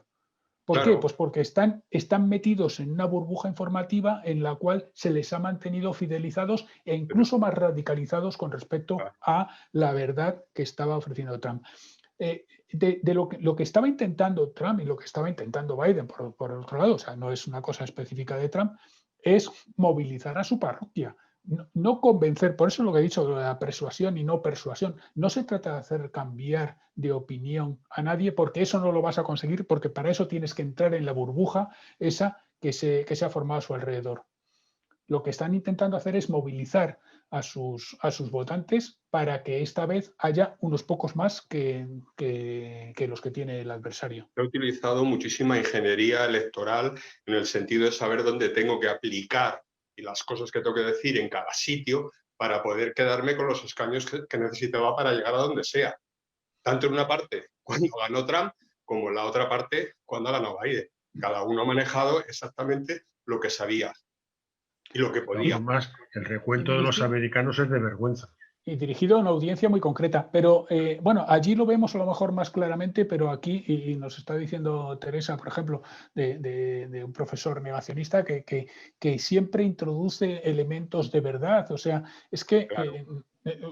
¿Por qué?
Claro.
Pues porque están metidos en una burbuja informativa en la cual se les ha mantenido fidelizados e incluso más radicalizados con respecto
Claro.
a la verdad que estaba ofreciendo Trump. De lo que estaba intentando Trump y lo que estaba intentando Biden, por otro lado, o sea, no es una cosa específica de Trump, es movilizar a su parroquia. No convencer, por eso lo que he dicho de la persuasión y no persuasión. No se trata de hacer cambiar de opinión a nadie, porque eso no lo vas a conseguir, porque para eso tienes que entrar en la burbuja esa que se ha formado a su alrededor. Lo que están intentando hacer es movilizar a sus votantes para que esta vez haya unos pocos más que los que tiene el adversario.
He utilizado muchísima ingeniería electoral en el sentido de saber dónde tengo que aplicar y las cosas que tengo que decir en cada sitio para poder quedarme con los escaños que necesitaba para llegar a donde sea. Tanto en una parte cuando ganó Trump como en la otra parte cuando ganó Biden. Cada uno ha manejado exactamente lo que sabía y lo que podía.
Además, el recuento de los americanos es de vergüenza.
Y dirigido a una audiencia muy concreta. Pero bueno, allí lo vemos a lo mejor más claramente, pero aquí, y nos está diciendo Teresa, por ejemplo, de un profesor negacionista que siempre introduce elementos de verdad. O sea, es que
Claro.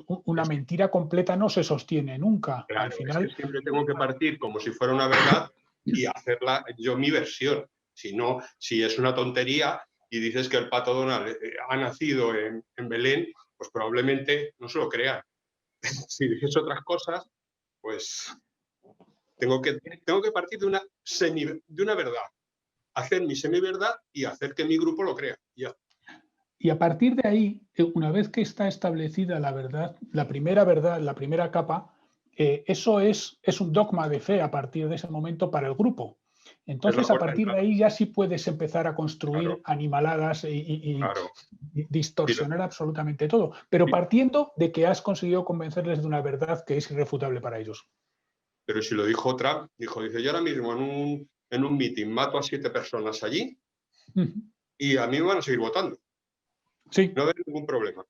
Una mentira completa no se sostiene nunca.
Claro,
Al final,
es que siempre tengo que partir como si fuera una verdad y hacerla yo mi versión. Si no, si es una tontería y dices que el pato Donald ha nacido en Belén, pues probablemente no se lo crean. Si dices otras cosas, pues tengo que partir de una verdad, hacer mi semiverdad y hacer que mi grupo lo crea. Ya.
y a partir de ahí, una vez que está establecida la verdad, la primera capa, eso es un dogma de fe a partir de ese momento para el grupo. Entonces, a partir de ahí ya sí puedes empezar a construir animaladas y distorsionar absolutamente todo, pero partiendo de que has conseguido convencerles de una verdad que es irrefutable para ellos.
Pero si lo dijo Trump, dice, yo ahora mismo en un meeting mato a 7 personas allí y a mí me van a seguir votando.
Sí.
No hay ningún problema.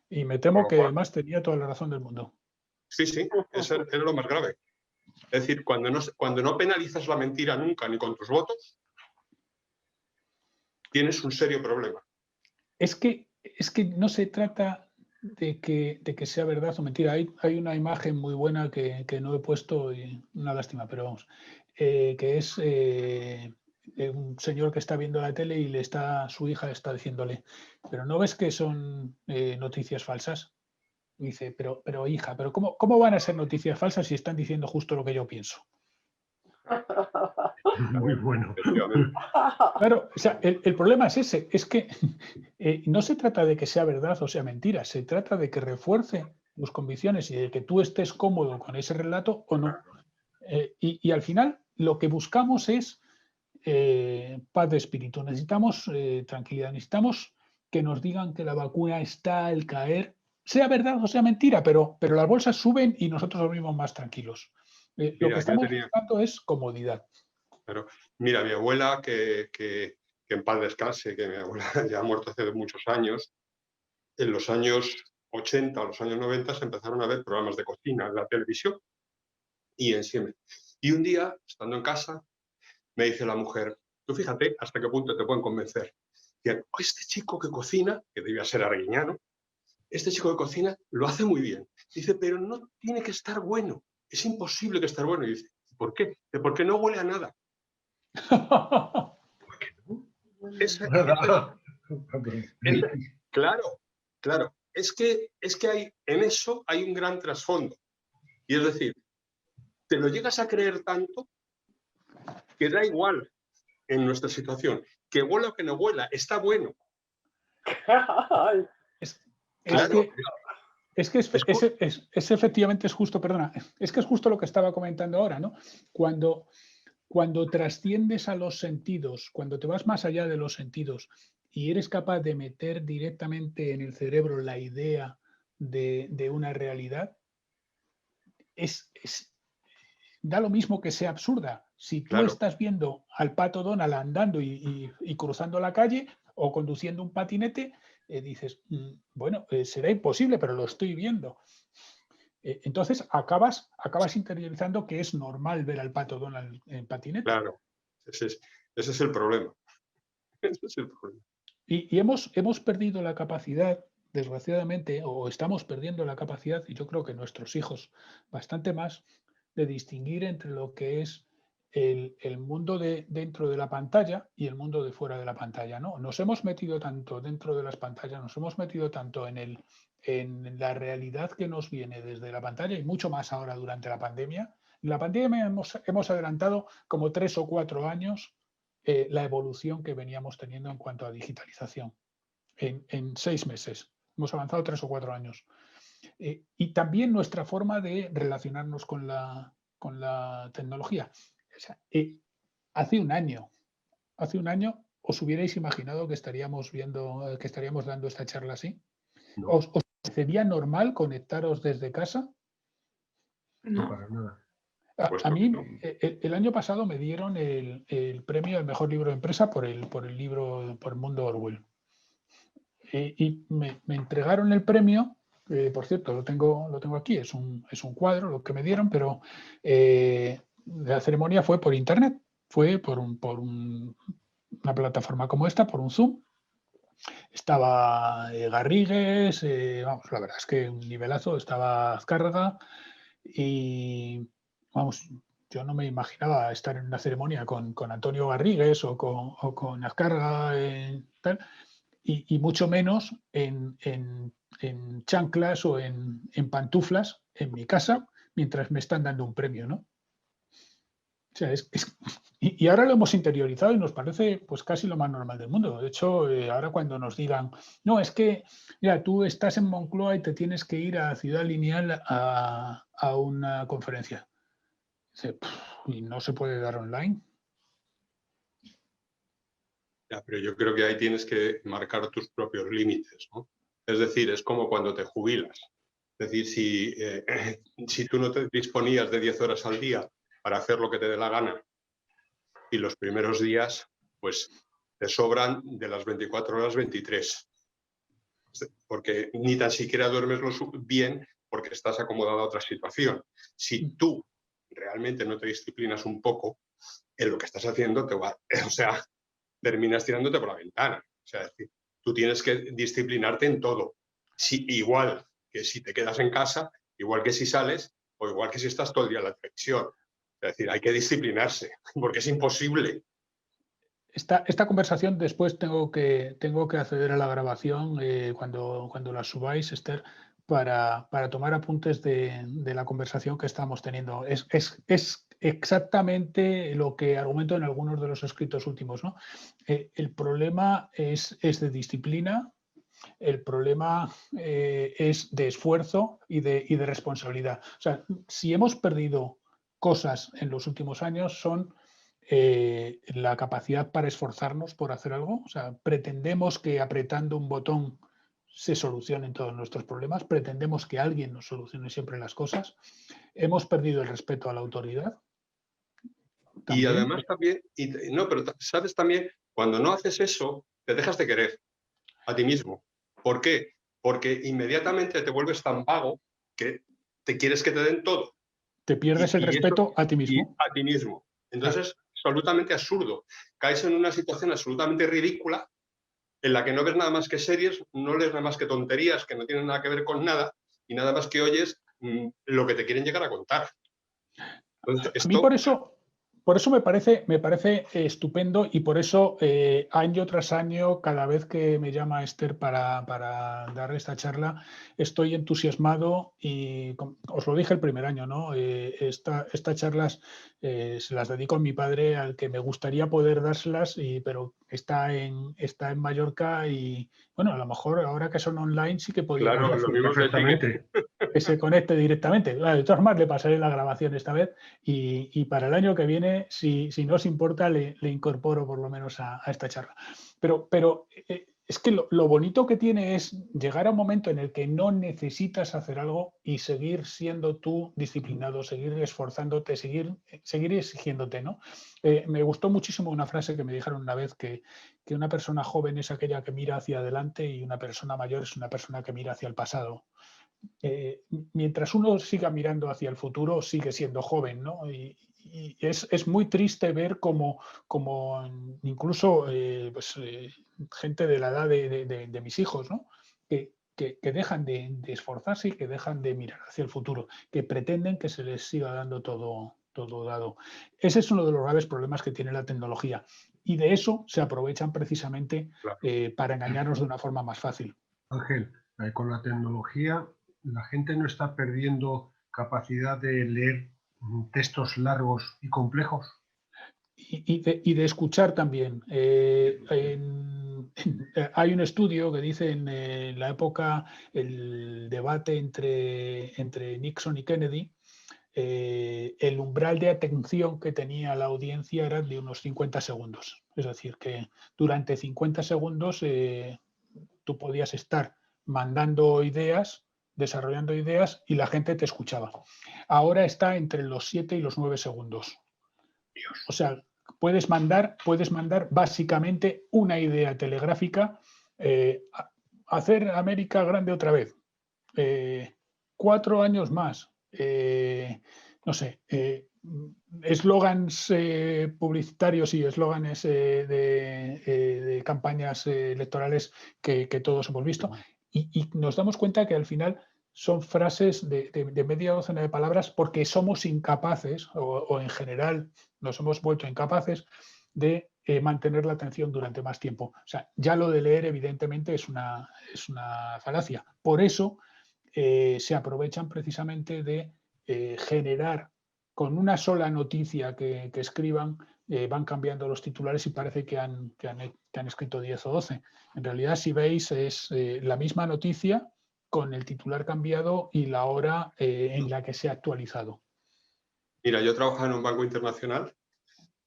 Y me temo que además tenía toda la razón del mundo.
Sí, eso es lo más grave. Es decir, cuando no penalizas la mentira nunca ni con tus votos, tienes un serio problema.
Es que no se trata de que sea verdad o mentira. Hay una imagen muy buena que no he puesto, y una lástima, pero vamos, que es un señor que está viendo la tele y su hija está diciéndole, pero ¿no ves que son noticias falsas? Y dice, pero hija, pero ¿cómo van a ser noticias falsas si están diciendo justo lo que yo pienso?
Muy bueno.
Claro, o sea, el problema es ese, es que no se trata de que sea verdad o sea mentira, se trata de que refuerce tus convicciones y de que tú estés cómodo con ese relato o no. Y al final lo que buscamos es paz de espíritu, necesitamos tranquilidad, necesitamos que nos digan que la vacuna está al caer, sea verdad o sea mentira, pero las bolsas suben y nosotros dormimos más tranquilos. Lo que estamos buscando es comodidad.
Pero mira, mi abuela, que en paz descanse, que mi abuela ya ha muerto hace muchos años, en los años 80 o los años 90 se empezaron a ver programas de cocina en la televisión y en Siemens. Y un día, estando en casa, me dice la mujer, tú fíjate hasta qué punto te pueden convencer. Dice, este chico que cocina, que debía ser arguiñano, este chico que cocina lo hace muy bien. Dice, pero no tiene que estar bueno. Es imposible que esté bueno. Y dice, ¿por qué? Porque no huele a nada. ¿Por qué no? Claro. Es que en eso hay un gran trasfondo. Y es decir, te lo llegas a creer tanto que da igual en nuestra situación. Que huela o que no huela, está bueno.
Es efectivamente es justo, perdona, es que es justo lo que estaba comentando ahora, ¿no? Cuando trasciendes a los sentidos, cuando te vas más allá de los sentidos y eres capaz de meter directamente en el cerebro la idea de una realidad, da lo mismo que sea absurda. Si tú estás viendo al pato Donald andando y cruzando la calle o conduciendo un patinete, dices, bueno, será imposible, pero lo estoy viendo. Entonces acabas interiorizando que es normal ver al pato Donald en patinete.
Claro. Ese es el problema. Ese es el problema.
Y hemos perdido la capacidad, desgraciadamente, o estamos perdiendo la capacidad, y yo creo que nuestros hijos bastante más, de distinguir entre lo que es el mundo de dentro de la pantalla y el mundo de fuera de la pantalla, ¿no? Nos hemos metido tanto dentro de las pantallas, nos hemos metido tanto en la realidad que nos viene desde la pantalla y mucho más ahora durante la pandemia. En la pandemia hemos adelantado como 3 o 4 años la evolución que veníamos teniendo en cuanto a digitalización. En 6 meses. Hemos avanzado 3 o 4 años. Y también nuestra forma de relacionarnos con la tecnología. O sea, hace un año os hubierais imaginado que estaríamos dando esta charla así.
No.
¿Os parecería normal conectaros desde casa?
No,
No.
para nada.
A mí,
no.
el año pasado me dieron el premio al mejor libro de empresa por el Mundo Orwell. Y me entregaron el premio, por cierto, lo tengo aquí, es un cuadro lo que me dieron, pero la ceremonia fue por internet, fue por una plataforma como esta, por un Zoom. Estaba Garrigues, vamos, la verdad es que un nivelazo, estaba Azcárraga y vamos, yo no me imaginaba estar en una ceremonia con Antonio Garrigues o con Azcárraga tal, y mucho menos en chanclas o en pantuflas en mi casa mientras me están dando un premio, ¿no? O sea, y ahora lo hemos interiorizado y nos parece pues casi lo más normal del mundo. De hecho, ahora cuando nos digan, no, es que mira, tú estás en Moncloa y te tienes que ir a Ciudad Lineal a una conferencia. Y no se puede dar online.
Ya, pero yo creo que ahí tienes que marcar tus propios límites, ¿no? Es decir, es como cuando te jubilas. Es decir, si tú no te disponías de 10 horas al día para hacer lo que te dé la gana y los primeros días, pues te sobran de las 24 horas 23. Porque ni tan siquiera duermes bien porque estás acomodado a otra situación. Si tú realmente no te disciplinas un poco, en lo que estás haciendo terminas tirándote por la ventana. O sea, es decir, tú tienes que disciplinarte en todo. Igual que si te quedas en casa, igual que si sales, o igual que si estás todo el día en la televisión. Es decir, hay que disciplinarse, porque es imposible.
Esta conversación después tengo que acceder a la grabación cuando la subáis, Esther, para tomar apuntes de la conversación que estamos teniendo. Es exactamente lo que argumento en algunos de los escritos últimos, ¿no? El problema es de disciplina, el problema es de esfuerzo y de responsabilidad. O sea, si hemos perdido cosas en los últimos años son la capacidad para esforzarnos por hacer algo. O sea, pretendemos que apretando un botón se solucionen todos nuestros problemas, pretendemos que alguien nos solucione siempre las cosas. Hemos perdido el respeto a la autoridad.
¿También? Y además también, pero sabes también, cuando no haces eso, te dejas de querer a ti mismo. ¿Por qué? Porque inmediatamente te vuelves tan vago que te quieres que te den todo.
Te pierdes el respeto a ti mismo.
A ti mismo. Entonces, es absolutamente absurdo. Caes en una situación absolutamente ridícula en la que no ves nada más que series, no lees nada más que tonterías que no tienen nada que ver con nada y nada más que oyes lo que te quieren llegar a contar. Entonces,
a mí por eso me parece estupendo y por eso año tras año, cada vez que me llama Esther para dar esta charla, estoy entusiasmado y os lo dije el primer año, ¿no? Estas charlas se las dedico a mi padre, al que me gustaría poder dárselas, pero está en Mallorca y bueno, a lo mejor ahora que son online sí que podría.
Claro, lo mismo
perfectamente.
Que se conecte directamente. De todas formas, le pasaré la grabación esta vez y para el año que viene, si no os importa, le incorporo por lo menos a esta charla. Pero es que lo bonito que tiene es llegar a un momento en el que no necesitas hacer algo y seguir siendo tú disciplinado, seguir esforzándote, seguir exigiéndote, ¿no? Me gustó muchísimo una frase que me dijeron una vez que una persona joven es aquella que mira hacia adelante y una persona mayor es una persona que mira hacia el pasado. Mientras uno siga mirando hacia el futuro, sigue siendo joven, ¿no? Y y es muy triste ver como incluso gente de la edad de mis hijos, ¿no? que dejan de esforzarse y que dejan de mirar hacia el futuro, que pretenden que se les siga dando todo dado. Ese es uno de los graves problemas que tiene la tecnología y de eso se aprovechan precisamente
Claro.
para engañarnos de una forma más fácil.
Ángel, con la tecnología la gente no está perdiendo capacidad de leer textos largos y complejos.
Y de escuchar también. Hay un estudio que dice en la época, el debate entre Nixon y Kennedy, el umbral de atención que tenía la audiencia era de unos 50 segundos. Es decir, que durante 50 segundos tú podías estar mandando ideas, desarrollando ideas y la gente te escuchaba. Ahora está entre los 7 y los 9 segundos. O sea, puedes mandar básicamente una idea telegráfica, hacer América grande otra vez, 4 años más, no sé, eslogans publicitarios y eslóganes de campañas electorales que todos hemos visto, y nos damos cuenta que al final son frases de media docena de palabras porque somos incapaces, o en general nos hemos vuelto incapaces de mantener la atención durante más tiempo. O sea, ya lo de leer evidentemente es una falacia. Por eso se aprovechan precisamente de generar con una sola noticia que escriban, van cambiando los titulares y parece que han escrito 10 o 12. En realidad, si veis, es la misma noticia con el titular cambiado y la hora en la que se ha actualizado.
Mira, yo trabajaba en un banco internacional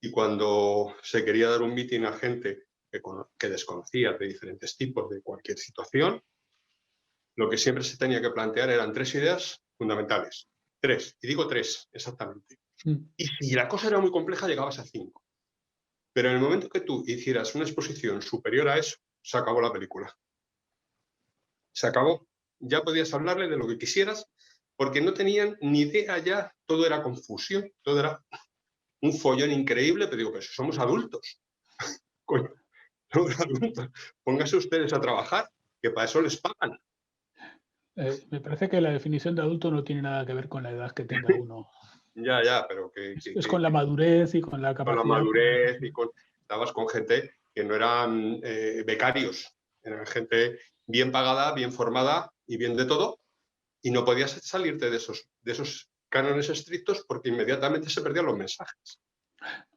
y cuando se quería dar un meeting a gente que desconocía de diferentes tipos de cualquier situación, lo que siempre se tenía que plantear eran 3 ideas fundamentales. 3, y digo 3 exactamente. Y si la cosa era muy compleja, llegabas a 5. Pero en el momento que tú hicieras una exposición superior a eso, se acabó la película. Se acabó. Ya podías hablarle de lo que quisieras, porque no tenían ni idea ya, todo era confusión, todo era un follón increíble, pero digo, pero si somos adultos. Coño, somos adultos. Pónganse ustedes a trabajar, que para eso les pagan.
Me parece que la definición de adulto no tiene nada que ver con la edad que tenga uno.
Ya, pero que
es con la madurez y con la capacidad.
Con la madurez y estabas con gente que no eran becarios, eran gente bien pagada, bien formada y bien de todo, y no podías salirte de esos cánones estrictos porque inmediatamente se perdían los mensajes.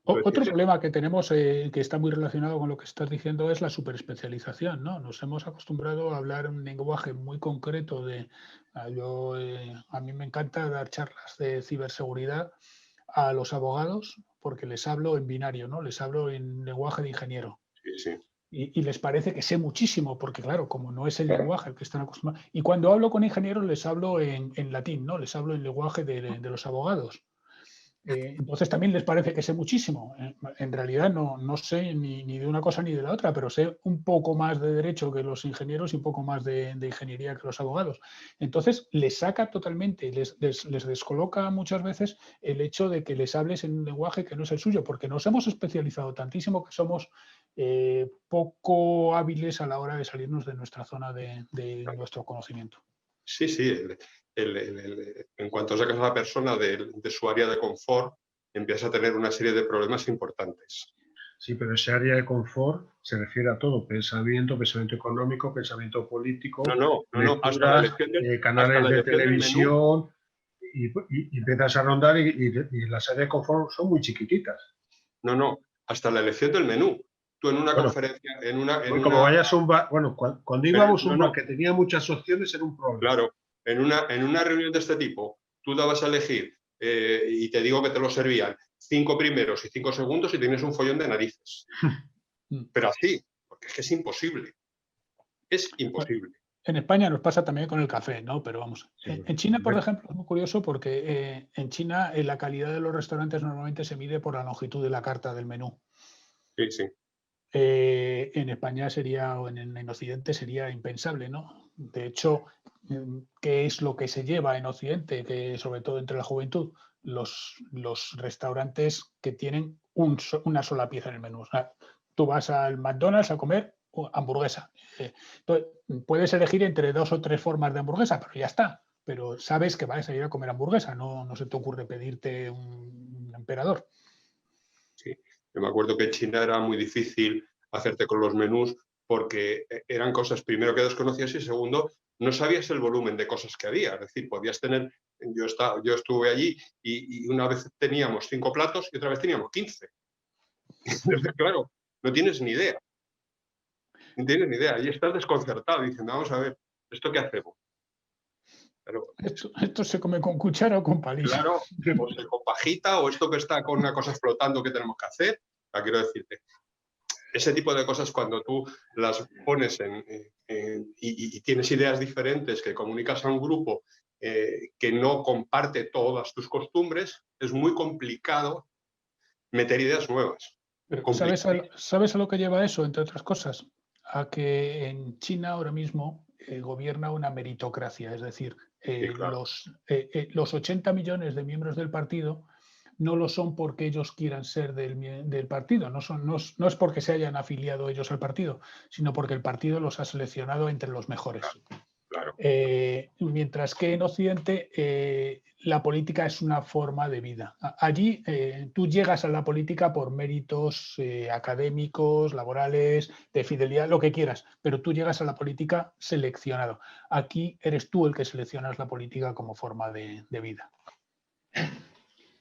Otro problema que tenemos, que está muy relacionado con lo que estás diciendo, es la superespecialización, ¿no? Nos hemos acostumbrado a hablar un lenguaje muy concreto a mí me encanta dar charlas de ciberseguridad a los abogados porque les hablo en binario, ¿no? Les hablo en lenguaje de ingeniero.
Sí.
Y les parece que sé muchísimo, porque claro, como no es el lenguaje al que están acostumbrados. Y cuando hablo con ingenieros les hablo en latín, ¿no? Les hablo en lenguaje de los abogados. Entonces también les parece que sé muchísimo. En realidad no sé ni de una cosa ni de la otra, pero sé un poco más de derecho que los ingenieros y un poco más de ingeniería que los abogados. Entonces les saca totalmente, les descoloca muchas veces el hecho de que les hables en un lenguaje que no es el suyo, porque nos hemos especializado tantísimo que somos poco hábiles a la hora de salirnos de nuestra zona de nuestro conocimiento.
Sí. En cuanto sacas a la persona de su área de confort, empieza a tener una serie de problemas importantes.
Sí, pero ese área de confort se refiere a todo: pensamiento económico, pensamiento político,
hasta la
lecturas,
elección
canales de televisión, y empiezas a rondar y las áreas de confort son muy chiquititas.
No, hasta la elección del menú. Tú en una conferencia,
como vayas a un bar, cuando íbamos a un bar que tenía muchas opciones era un problema.
Claro, en una reunión de este tipo, tú dabas a elegir, y te digo que te lo servían 5 primeros y 5 segundos y tienes un follón de narices. Pero así, porque es que es imposible. Es imposible.
En España nos pasa también con el café, ¿no? Pero vamos.
Sí.
En China, por ejemplo, es muy curioso porque en China la calidad de los restaurantes normalmente se mide por la longitud de la carta del menú.
Sí.
En España sería, o en Occidente sería impensable, ¿no? De hecho, ¿qué es lo que se lleva en Occidente? Que sobre todo entre la juventud, los restaurantes que tienen una sola pieza en el menú. O sea, tú vas al McDonald's a comer hamburguesa. Entonces, puedes elegir entre 2 o 3 formas de hamburguesa, pero ya está. Pero sabes que vas a ir a comer hamburguesa, no se te ocurre pedirte un emperador.
Sí, yo me acuerdo que en China era muy difícil hacerte con los menús porque eran cosas, primero, que desconocías y segundo, no sabías el volumen de cosas que había. Es decir, podías tener, yo estuve allí y una vez teníamos 5 platos y otra vez teníamos 15. Entonces, claro, no tienes ni idea. No tienes ni idea. Y estás desconcertado diciendo, vamos a ver, ¿esto qué hacemos? Pero,
Esto se come con cuchara o con palillo.
claro, o se compagita o esto que está con una cosa flotando que tenemos que hacer. Quiero decirte, ese tipo de cosas cuando tú las pones y tienes ideas diferentes que comunicas a un grupo que no comparte todas tus costumbres, es muy complicado meter ideas nuevas.
Pero ¿sabes a lo que lleva eso, entre otras cosas? A que en China ahora mismo gobierna una meritocracia, es decir,
Sí, claro.
los 80 millones de miembros del partido no lo son porque ellos quieran ser del partido, no es porque se hayan afiliado ellos al partido, sino porque el partido los ha seleccionado entre los mejores.
Claro.
Mientras que en Occidente la política es una forma de vida. Allí tú llegas a la política por méritos académicos, laborales, de fidelidad, lo que quieras, pero tú llegas a la política seleccionado. Aquí eres tú el que seleccionas la política como forma de vida.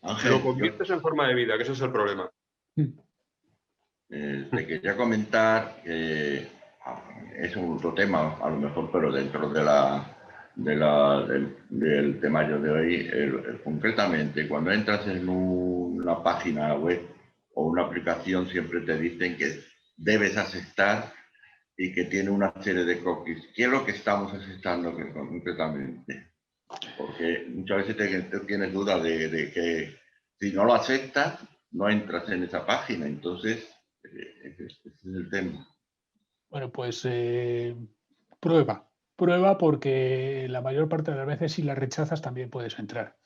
Ángel,
Lo conviertes en forma de vida, que ese es el problema.
te quería comentar que es un otro tema, a lo mejor, pero dentro del temario de hoy, concretamente, cuando entras en una página web o una aplicación, siempre te dicen que debes aceptar y que tiene una serie de cookies. ¿Qué es lo que estamos aceptando concretamente? Porque muchas veces tienes dudas de que si no lo aceptas, no entras en esa página. Entonces, ese es el tema.
Bueno, pues prueba porque la mayor parte de las veces si la rechazas también puedes entrar.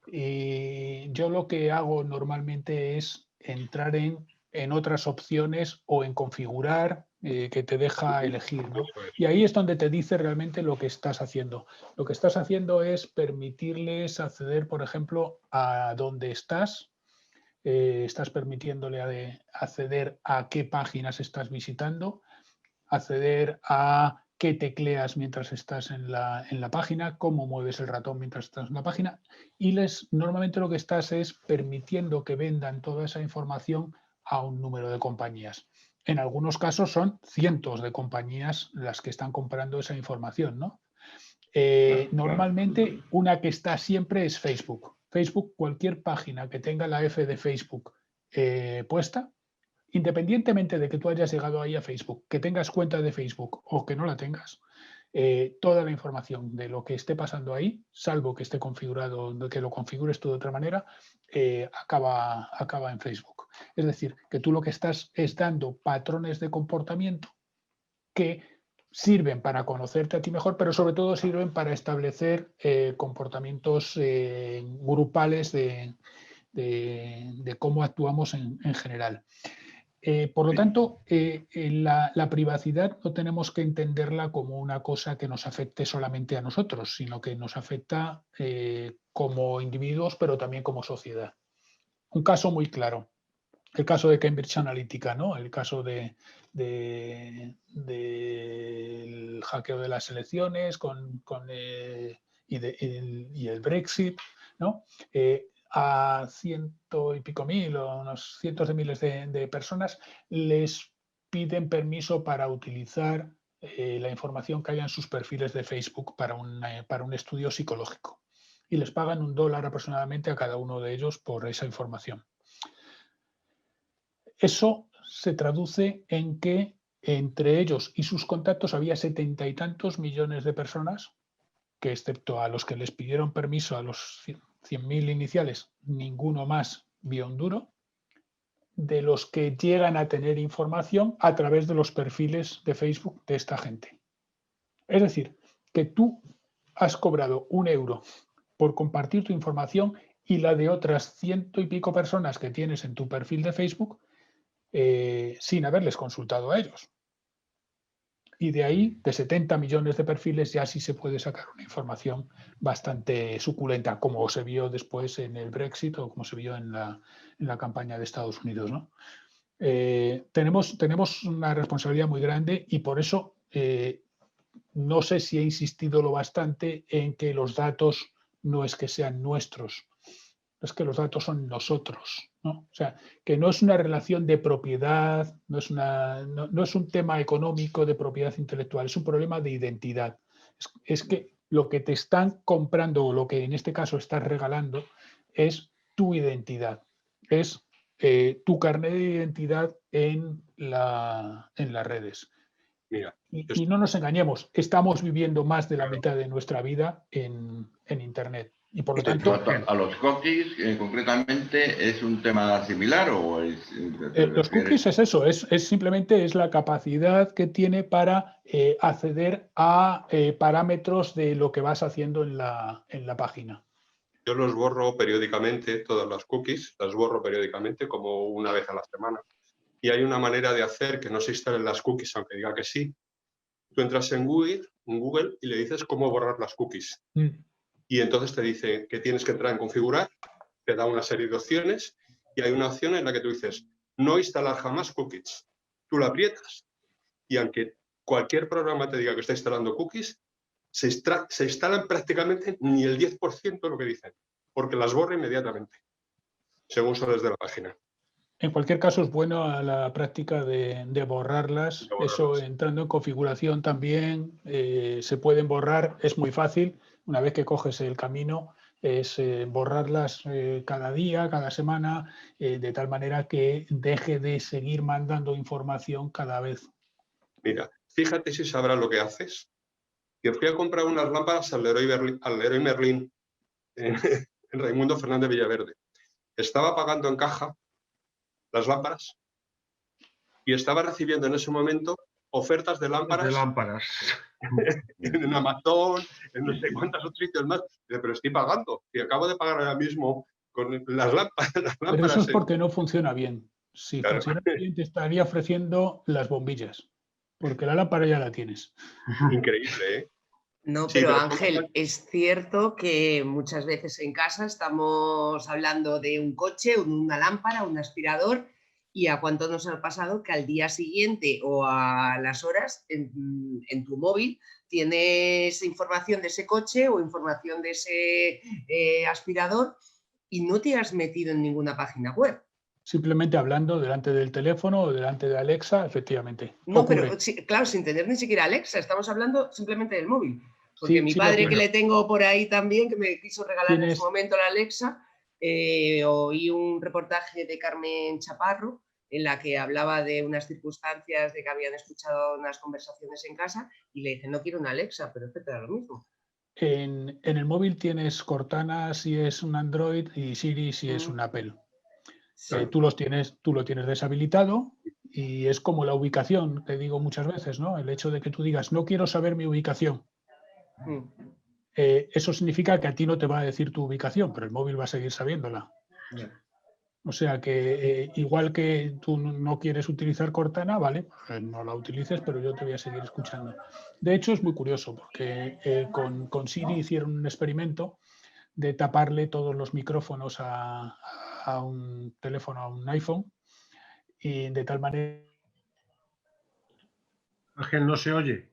Yo lo que hago normalmente es entrar en otras opciones o en configurar que te deja elegir, ¿no? Y ahí es donde te dice realmente lo que estás haciendo. Lo que estás haciendo es permitirles acceder, por ejemplo, a dónde estás. Estás permitiéndole acceder a qué páginas estás visitando, acceder a qué tecleas mientras estás en la página, cómo mueves el ratón mientras estás en la página, y normalmente lo que estás es permitiendo que vendan toda esa información a un número de compañías. En algunos casos son cientos de compañías las que están comprando esa información, ¿no? Normalmente una que está siempre es Facebook. Facebook, cualquier página que tenga la F de Facebook puesta, independientemente de que tú hayas llegado ahí a Facebook, que tengas cuenta de Facebook o que no la tengas, toda la información de lo que esté pasando ahí, salvo que esté configurado, que lo configures tú de otra manera, acaba en Facebook. Es decir, que tú lo que estás es dando patrones de comportamiento que sirven para conocerte a ti mejor, pero sobre todo sirven para establecer comportamientos grupales de cómo actuamos en general. Por lo tanto, la privacidad no tenemos que entenderla como una cosa que nos afecte solamente a nosotros, sino que nos afecta como individuos, pero también como sociedad. Un caso muy claro, el caso de Cambridge Analytica, ¿no? El caso del hackeo de las elecciones y el Brexit, ¿no? A 100 y pico mil o unos cientos de miles de personas les piden permiso para utilizar la información que haya en sus perfiles de Facebook para un estudio psicológico. Y les pagan $1 aproximadamente a cada uno de ellos por esa información. Eso se traduce en que entre ellos y sus contactos había 70 y tantos millones de personas que, excepto a los que les pidieron permiso a los 100.000 iniciales, ninguno más vio un duro, de los que llegan a tener información a través de los perfiles de Facebook de esta gente. Es decir, que tú has cobrado 1 euro por compartir tu información y la de otras 100 y pico personas que tienes en tu perfil de Facebook sin haberles consultado a ellos. Y de ahí, de 70 millones de perfiles, ya sí se puede sacar una información bastante suculenta, como se vio después en el Brexit o como se vio en la campaña de Estados Unidos, ¿no? Tenemos una responsabilidad muy grande y por eso no sé si he insistido lo bastante en que los datos no es que sean nuestros, es que los datos son nosotros, ¿no? O sea, que no es una relación de propiedad, no es un tema económico de propiedad intelectual, es un problema de identidad. Es que lo que te están comprando o lo que en este caso estás regalando es tu identidad, es tu carnet de identidad en las redes.
Mira,
Y no nos engañemos, estamos viviendo más de la mitad de nuestra vida en Internet. Y por lo
En
tanto,
cuanto a los cookies, concretamente, ¿es un tema similar o es...?
los cookies es eso, es simplemente la capacidad que tiene para acceder a parámetros de lo que vas haciendo en la página.
yo los borro periódicamente, todas las cookies, las borro periódicamente como una vez a la semana. Y hay una manera de hacer que no se instalen las cookies, aunque diga que sí. Tú entras en Google y le dices cómo borrar las cookies. Y entonces te dice que tienes que entrar en configurar, te da una serie de opciones y hay una opción en la que tú dices no instalar jamás cookies. Tú la aprietas y aunque cualquier programa te diga que está instalando cookies, se instalan prácticamente ni el 10% de lo que dicen, porque las borra inmediatamente, según sales de la página.
En cualquier caso, es bueno a la práctica de borrarlas. Eso, entrando en configuración también, se pueden borrar. Es muy fácil. Una vez que coges el camino, es borrarlas cada día, cada semana, de tal manera que deje de seguir mandando información cada vez.
Mira, fíjate si sabrás lo que haces. Yo fui a comprar unas lámparas al Leroy Merlin en Raimundo Fernández Villaverde. Estaba pagando en caja las lámparas y estaba recibiendo en ese momento ofertas de lámparas, en Amazon, en no sé cuántos otros sitios más. Pero estoy pagando y acabo de pagar ahora mismo con las lámparas.
Pero eso es porque no funciona bien. Si
Claro.
funciona bien, te estaría ofreciendo las bombillas, porque la lámpara ya la tienes.
Increíble, ¿eh?
No,
Sí,
pero
pero
Ángel, es cierto que muchas veces en casa estamos hablando de un coche, una lámpara, un aspirador, y a cuánto nos ha pasado que al día siguiente o a las horas en tu móvil tienes información de ese coche o información de ese aspirador y no te has metido en ninguna página web.
Simplemente hablando delante del teléfono o delante de Alexa, efectivamente.
No,
ocurre.
pero sí, claro, sin tener ni siquiera Alexa, estamos hablando simplemente del móvil. Porque
Sí,
mi
sí,
padre,
bueno.
que le tengo por ahí también, que me quiso regalar en su momento la Alexa, oí un reportaje de Carmen Chaparro en la que hablaba de unas circunstancias de que habían escuchado unas conversaciones en casa y le dije, no quiero una Alexa, pero es que te da lo mismo.
En el móvil tienes Cortana si es un Android y Siri si es un Apple.
Sí.
Tú lo tienes deshabilitado y es como la ubicación, te digo muchas veces, ¿no? El hecho de que tú digas, no quiero saber mi ubicación. Eso significa que a ti no te va a decir tu ubicación, pero el móvil va a seguir sabiéndola. O sea que igual que tú no quieres utilizar Cortana, vale, no la utilices, pero yo te voy a seguir escuchando. De hecho, es muy curioso porque con Siri hicieron un experimento de taparle todos los micrófonos a un teléfono, a un iPhone, y de tal manera...
Ángel, no se oye.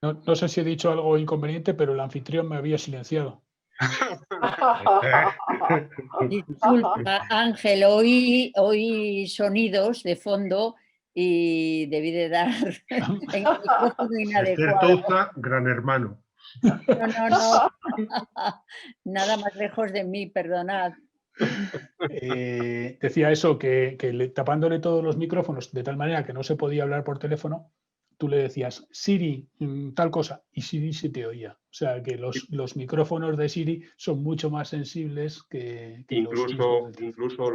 No sé si he dicho algo inconveniente, pero el anfitrión me había silenciado.
Disculpa, Ángel, oí sonidos de fondo y debí de dar en el micrófono inadecuado.
Gran hermano.
No. Nada más lejos de mí, perdonad.
Decía eso, que tapándole todos los micrófonos de tal manera que no se podía hablar por teléfono, tú le decías, Siri, tal cosa, y Siri se te oía. O sea, que los micrófonos de Siri son mucho más sensibles que
incluso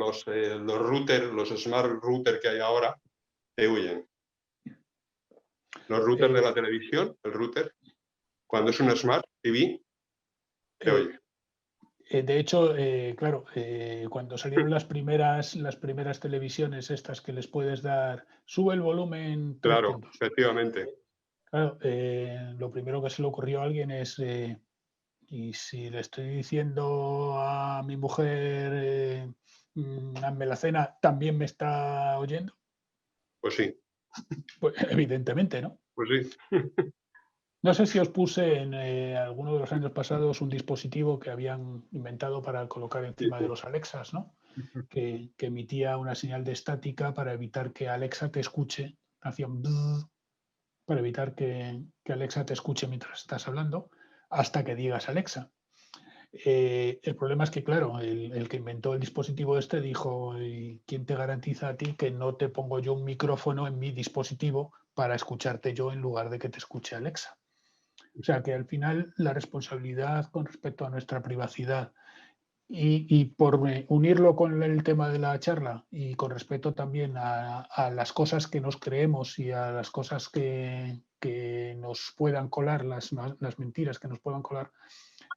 los routers, los smart routers que hay ahora, te huyen. Los routers de la televisión, el router, cuando es una Smart TV, te oye.
De hecho, claro, cuando salieron las primeras televisiones estas que les puedes dar, sube el volumen 3
Claro,
puntos.
efectivamente.
Claro, lo primero que se le ocurrió a alguien es, y si le estoy diciendo a mi mujer, hazme la cena, ¿también me está oyendo?
Pues sí,
Pues evidentemente, ¿no?
pues sí.
No sé si os puse en alguno de los años pasados un dispositivo que habían inventado para colocar encima de los Alexas, ¿no? Que emitía una señal de estática para evitar que Alexa te escuche, hacía un bzz, para evitar que Alexa te escuche mientras estás hablando, hasta que digas Alexa. El problema es que, claro, el que inventó el dispositivo este dijo, ¿y quién te garantiza a ti que no te pongo yo un micrófono en mi dispositivo para escucharte yo en lugar de que te escuche Alexa? O sea que al final la responsabilidad con respecto a nuestra privacidad y por unirlo con el tema de la charla y con respecto también a las cosas que nos creemos y a las cosas que nos puedan colar, las mentiras que nos puedan colar,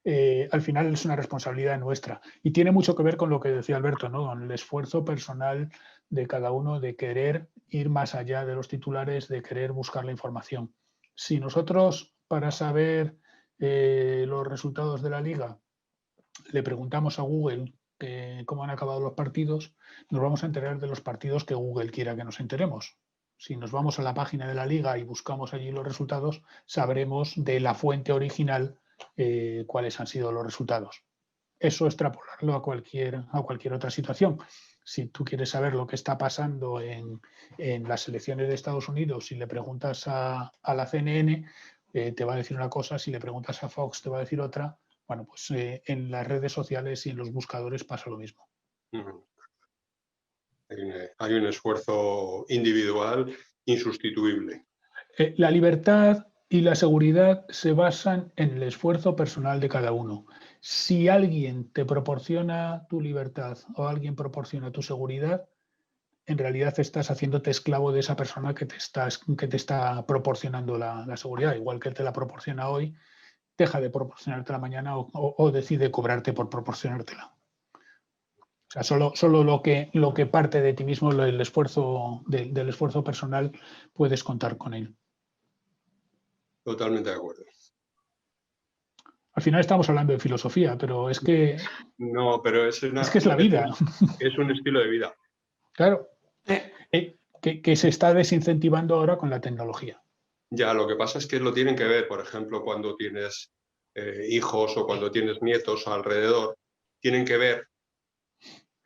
al final es una responsabilidad nuestra. Y tiene mucho que ver con lo que decía Alberto, ¿no? Con el esfuerzo personal de cada uno de querer ir más allá de los titulares, de querer buscar la información. Si nosotros, para saber los resultados de la liga, le preguntamos a Google cómo han acabado los partidos, nos vamos a enterar de los partidos que Google quiera que nos enteremos. Si nos vamos a la página de la liga y buscamos allí los resultados, sabremos de la fuente original cuáles han sido los resultados. Eso extrapolarlo a cualquier otra situación. Si tú quieres saber lo que está pasando en las elecciones de Estados Unidos, si le preguntas a la CNN, te va a decir una cosa, si le preguntas a Fox, te va a decir otra. Bueno, pues en las redes sociales y en los buscadores pasa lo mismo.
Hay un esfuerzo individual insustituible.
La libertad y la seguridad se basan en el esfuerzo personal de cada uno. Si alguien te proporciona tu libertad o alguien proporciona tu seguridad, en realidad estás haciéndote esclavo de esa persona que te está proporcionando la seguridad. Igual que él te la proporciona hoy, deja de proporcionártela mañana o decide cobrarte por proporcionártela. O sea, solo lo que parte de ti mismo, el esfuerzo del esfuerzo personal, puedes contar con él.
Totalmente de acuerdo.
Al final estamos hablando de filosofía, pero es que...
No, pero es
que es la vida.
Es un estilo de vida.
Claro. Que se está desincentivando ahora con la tecnología.
Ya, lo que pasa es que lo tienen que ver, por ejemplo, cuando tienes hijos o cuando tienes nietos alrededor, tienen que ver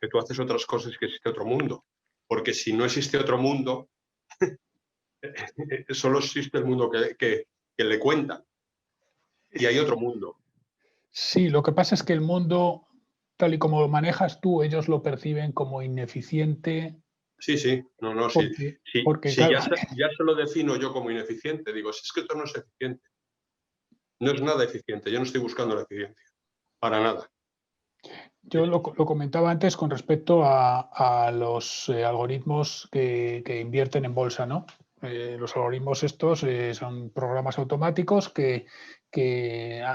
que tú haces otras cosas y que existe otro mundo. Porque si no existe otro mundo, solo existe el mundo que le cuentan. Y hay otro mundo.
Sí, lo que pasa es que el mundo, tal y como lo manejas tú, ellos lo perciben como ineficiente.
Sí. No,
porque
sí,
claro,
ya se lo defino yo como ineficiente. Digo, si es que esto no es eficiente. No es nada eficiente. Yo no estoy buscando la eficiencia. Para nada.
Yo lo comentaba antes con respecto a los algoritmos que invierten en bolsa, ¿no? Los algoritmos estos son programas automáticos que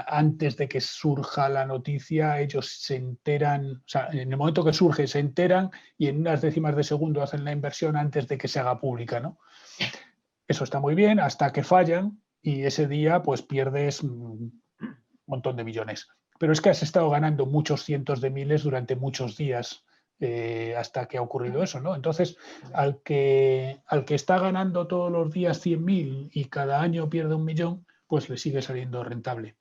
antes de que surja la noticia ellos se enteran, o sea, en el momento que surge se enteran y en unas décimas de segundo hacen la inversión antes de que se haga pública, ¿no? Eso está muy bien hasta que fallan y ese día pues pierdes un montón de millones. Pero es que has estado ganando muchos cientos de miles durante muchos días hasta que ha ocurrido eso, ¿no? Entonces, al que está ganando todos los días 100.000 y cada año pierde 1 millón, pues le sigue saliendo rentable.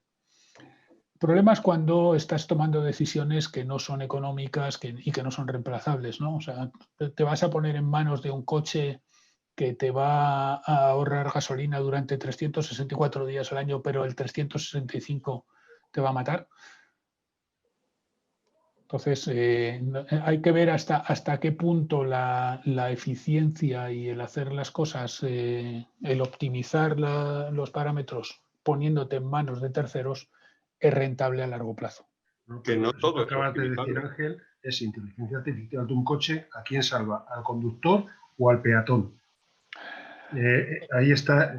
El problema es cuando estás tomando decisiones que no son económicas y que no son reemplazables, ¿no? O sea, te vas a poner en manos de un coche que te va a ahorrar gasolina durante 364 días al año, pero el 365 te va a matar. Entonces, hay que ver hasta qué punto la eficiencia y el hacer las cosas, el optimizar los parámetros poniéndote en manos de terceros es rentable a largo plazo.
Que no todo
Lo que acabas de
optimizable.
decir, Ángel, es inteligencia artificial de un coche. ¿A quién salva? ¿Al conductor o al peatón? Ahí está.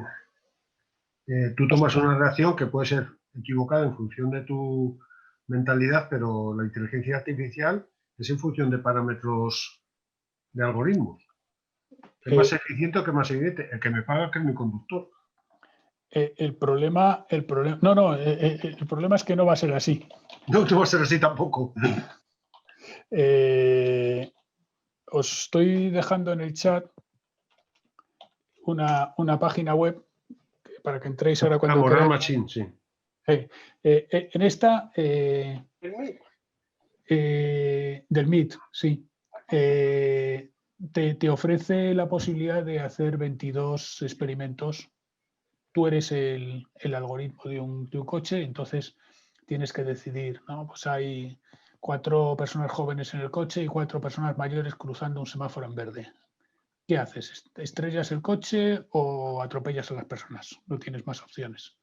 Tú tomas una reacción que puede ser equivocada en función de tu mentalidad, pero la inteligencia artificial es en función de parámetros de algoritmos. ¿Es más eficiente o que más evidente? El que me paga, que es mi conductor.
El problema es que no va a ser así.
No te va a ser así tampoco.
Os estoy dejando en el chat una página web para que entréis ahora cuando
Moral
queráis.
Machine, sí.
En esta
El MIT.
del MIT, sí. Te ofrece la posibilidad de hacer 22 experimentos. Tú eres el algoritmo de un coche, entonces tienes que decidir, ¿no? Pues hay 4 personas jóvenes en el coche y 4 personas mayores cruzando un semáforo en verde. ¿Qué haces? ¿Estrellas el coche o atropellas a las personas? No tienes más opciones.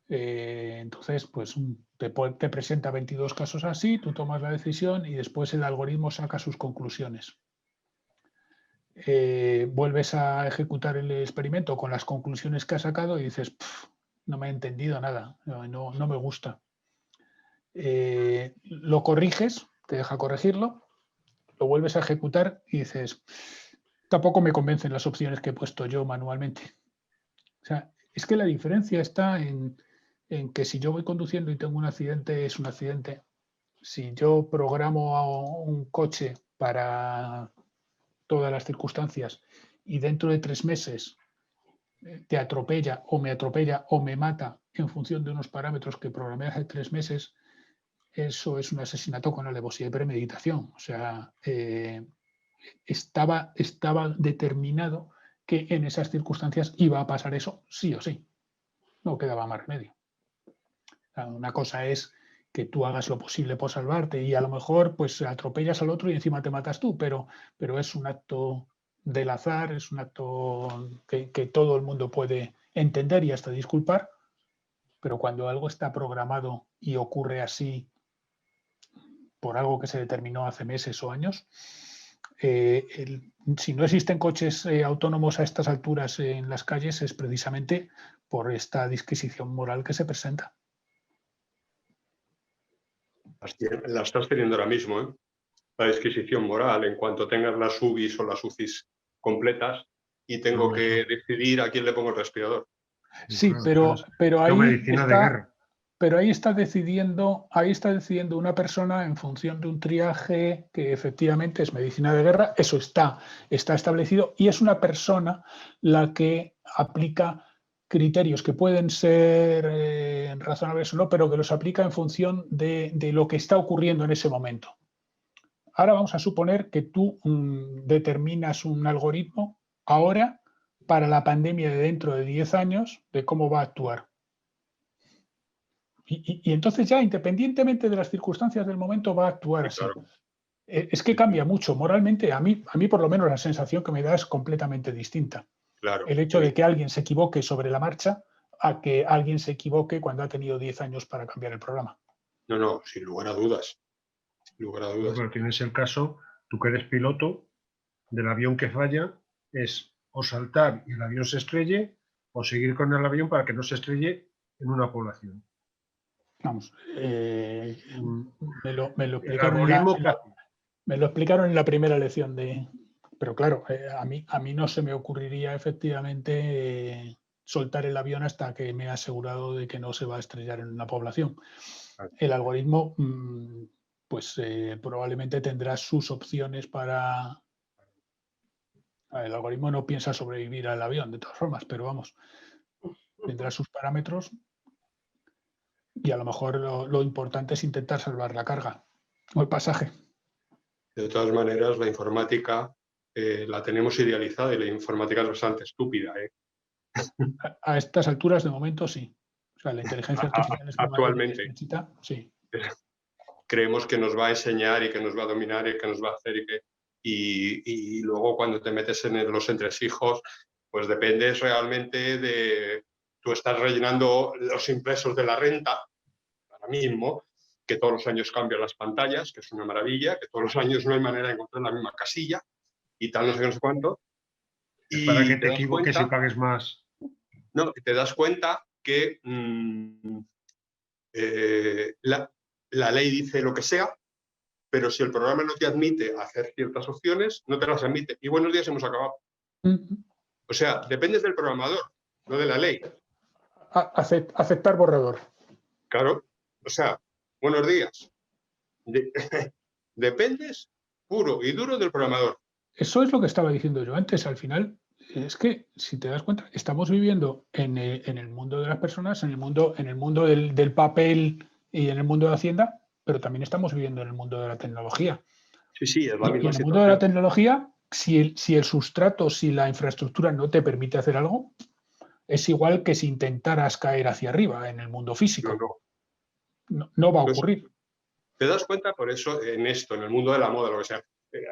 Entonces, pues te presenta 22 casos así, tú tomas la decisión y después el algoritmo saca sus conclusiones. Vuelves a ejecutar el experimento con las conclusiones que ha sacado y dices, no me he entendido nada, no me gusta. Lo corriges, te deja corregirlo, lo vuelves a ejecutar y dices, tampoco me convencen las opciones que he puesto yo manualmente. O sea, es que la diferencia está en que si yo voy conduciendo y tengo un accidente, es un accidente. Si yo programo un coche para todas las circunstancias y dentro de 3 meses te atropella o me mata en función de unos parámetros que programé hace 3 meses, eso es un asesinato con alevosía y premeditación. O sea, estaba determinado que en esas circunstancias iba a pasar eso sí o sí. No quedaba más remedio. Una cosa es que tú hagas lo posible por salvarte y a lo mejor pues atropellas al otro y encima te matas tú, pero es un acto del azar, es un acto que todo el mundo puede entender y hasta disculpar, pero cuando algo está programado y ocurre así por algo que se determinó hace meses o años, si no existen coches autónomos a estas alturas en las calles es precisamente por esta disquisición moral que se presenta.
La estás teniendo ahora mismo, ¿eh? La disquisición moral, en cuanto tengas las UBIs o las UCIs completas y tengo que decidir a quién le pongo el respirador.
Sí, pero ahí está decidiendo una persona en función de un triaje que efectivamente es medicina de guerra, eso está establecido y es una persona la que aplica criterios que pueden ser razonables o no, pero que los aplica en función de lo que está ocurriendo en ese momento. Ahora vamos a suponer que tú determinas un algoritmo ahora para la pandemia de dentro de 10 años de cómo va a actuar. Y entonces ya, independientemente de las circunstancias del momento, va a actuar así.
Claro.
Es que cambia mucho. Moralmente, a mí por lo menos la sensación que me da es completamente distinta.
Claro,
el hecho de que alguien se equivoque sobre la marcha a que alguien se equivoque cuando ha tenido 10 años para cambiar el programa.
No, sin lugar a dudas. Sin lugar a dudas.
Pero tienes el caso, tú que eres piloto, del avión que falla, es o saltar y el avión se estrelle, o seguir con el avión para que no se estrelle en una población.
Vamos, me lo
explicaron
explicaron en la primera lección pero claro, a mí no se me ocurriría efectivamente soltar el avión hasta que me he asegurado de que no se va a estrellar en una población. El algoritmo pues probablemente tendrá sus opciones para... El algoritmo no piensa sobrevivir al avión de todas formas, pero vamos, tendrá sus parámetros y a lo mejor lo importante es intentar salvar la carga o el pasaje.
De todas maneras, la informática la tenemos idealizada y la informática es bastante estúpida.
A estas alturas, de momento, sí. O sea, la inteligencia artificial es
actualmente.
Sí.
Creemos que nos va a enseñar y que nos va a dominar y que nos va a hacer y luego cuando te metes en los entresijos, pues dependes realmente de... Tú estás rellenando los impresos de la renta, ahora mismo, que todos los años cambian las pantallas, que es una maravilla, que todos los años no hay manera de encontrar la misma casilla y tal, no sé qué, no sé cuánto.
Es
Y
para que
te
te
das
equivoques y
cuenta,
pagues más.
no, te das cuenta que la ley dice lo que sea, pero si el programa no te admite hacer ciertas opciones, no te las admite. Y buenos días, hemos acabado. O sea, dependes del programador, no de la ley.
Aceptar borrador.
Claro. O sea, buenos días. Dependes puro y duro del programador.
Eso es lo que estaba diciendo yo antes. Al final, es que, si te das cuenta, estamos viviendo en el mundo de las personas, en el mundo del papel y en el mundo de Hacienda, pero también estamos viviendo en el mundo de la tecnología.
Sí, sí, es la
Y
misma
en el mundo de la
situación.
tecnología, si el sustrato, si la infraestructura no te permite hacer algo, es igual que si intentaras caer hacia arriba en el mundo
No,
físico.
no.
No va a
Pues,
ocurrir.
te das cuenta por eso en esto, en el mundo de la moda, lo que sea.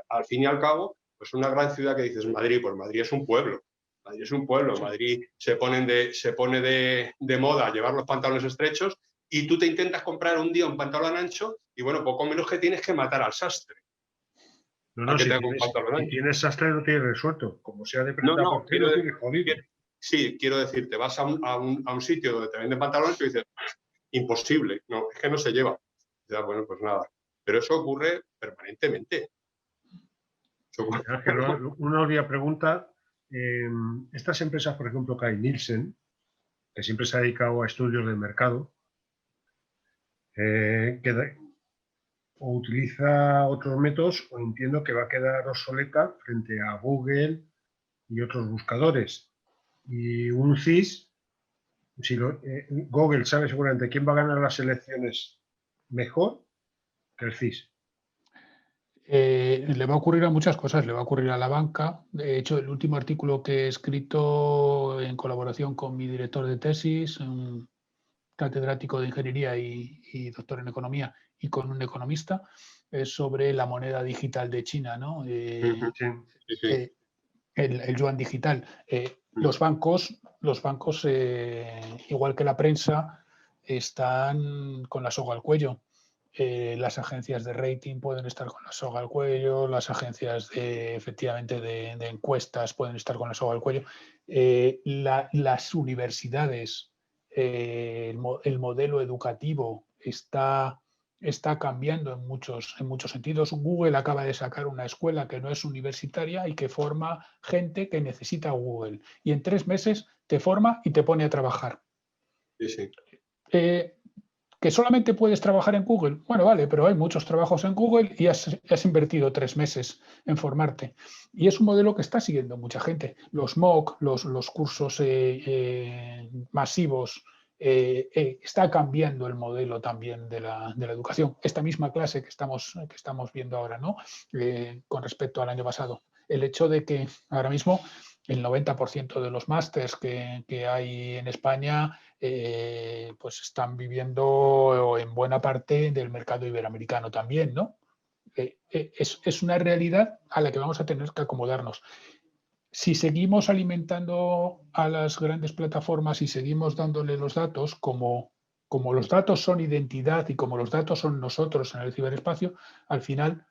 Al fin y al cabo, pues una gran ciudad que dices Madrid, pues Madrid es un pueblo. Madrid es un pueblo. Madrid se pone de moda llevar los pantalones estrechos y tú te intentas comprar un día un pantalón ancho y bueno, poco menos que tienes que matar al sastre.
No,
que
si
te haga un pantalón ancho.
tienes sastre lo tienes resuelto. Como sea de
No,
prenda por
quiero
lo tienes jodido.
Sí, quiero decir, te vas a un sitio donde te venden pantalones y dices, imposible, no, es que no se lleva. Ya, bueno, pues nada. Pero eso ocurre permanentemente.
Ángel, una día pregunta, estas empresas, por ejemplo, que hay Nielsen, que siempre se ha dedicado a estudios de mercado, o utiliza otros métodos o entiendo que va a quedar obsoleta frente a Google y otros buscadores. Y un CIS, Google sabe seguramente quién va a ganar las elecciones mejor que el CIS.
Le va a ocurrir a muchas cosas, le va a ocurrir a la banca. De hecho, el último artículo que he escrito en colaboración con mi director de tesis, un catedrático de ingeniería y doctor en economía, y con un economista, es sobre la moneda digital de China, ¿no?
Sí.
El yuan digital. Los bancos, igual que la prensa, están con la soga al cuello. Las agencias de rating pueden estar con la soga al cuello, las agencias efectivamente de encuestas pueden estar con la soga al cuello. Las universidades, el modelo educativo está cambiando en muchos sentidos. Google acaba de sacar una escuela que no es universitaria y que forma gente que necesita Google. Y en 3 meses te forma y te pone a trabajar.
Sí.
¿Que solamente puedes trabajar en Google? Bueno, vale, pero hay muchos trabajos en Google y has invertido 3 meses en formarte. Y es un modelo que está siguiendo mucha gente. Los MOOC, los cursos masivos, está cambiando el modelo también de la educación. Esta misma clase que estamos viendo ahora, ¿no? Con respecto al año pasado. El hecho de que ahora mismo el 90% de los másters que hay en España pues están viviendo en buena parte del mercado iberoamericano también, ¿no? Es una realidad a la que vamos a tener que acomodarnos. Si seguimos alimentando a las grandes plataformas y seguimos dándole los datos, como los datos son identidad y como los datos son nosotros en el ciberespacio, al final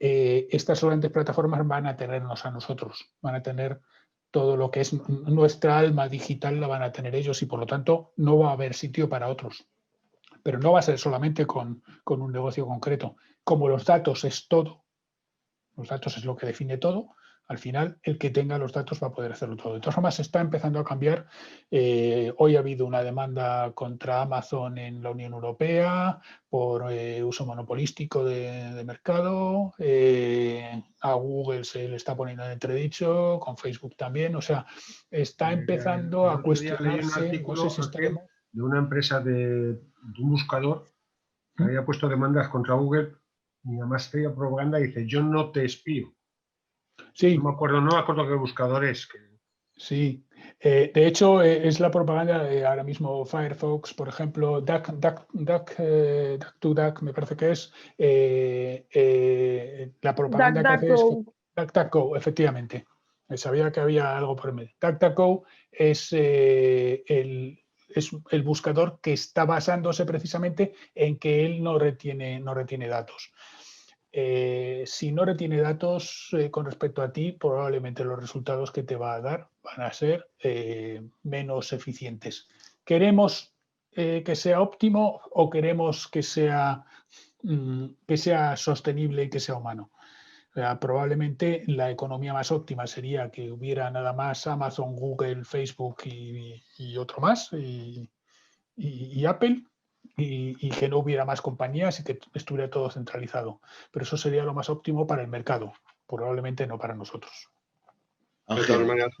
estas grandes plataformas van a tenernos a nosotros, van a tener todo lo que es nuestra alma digital, la van a tener ellos y por lo tanto no va a haber sitio para otros. Pero no va a ser solamente con un negocio concreto. Como los datos es todo, los datos es lo que define todo, al final el que tenga los datos va a poder hacerlo todo. De todas formas, está empezando a cambiar. Hoy ha habido una demanda contra Amazon en la Unión Europea por uso monopolístico de mercado. A Google se le está poniendo en entredicho, con Facebook también. O sea, está empezando a cuestionarse.
Leí un artículo de una empresa de un buscador que había puesto demandas contra Google y además hacía propaganda y dice, yo no te espío.
Sí.
No me acuerdo qué buscador es.
Sí, de hecho es la propaganda ahora mismo Firefox, por ejemplo, DuckDuck, me parece que es la propaganda que hace es DuckDuckGo, efectivamente. Sabía que había algo por el medio. DuckDuckGo es el buscador que está basándose precisamente en que él no retiene datos. si no retiene datos con respecto a ti, probablemente los resultados que te va a dar van a ser menos eficientes. ¿Queremos que sea óptimo o queremos que sea sostenible y que sea humano? Probablemente la economía más óptima sería que hubiera nada más Amazon, Google, Facebook y otro más, y Apple, y que no hubiera más compañías y que estuviera todo centralizado. Pero eso sería lo más óptimo para el mercado, probablemente no para nosotros.
De todas maneras,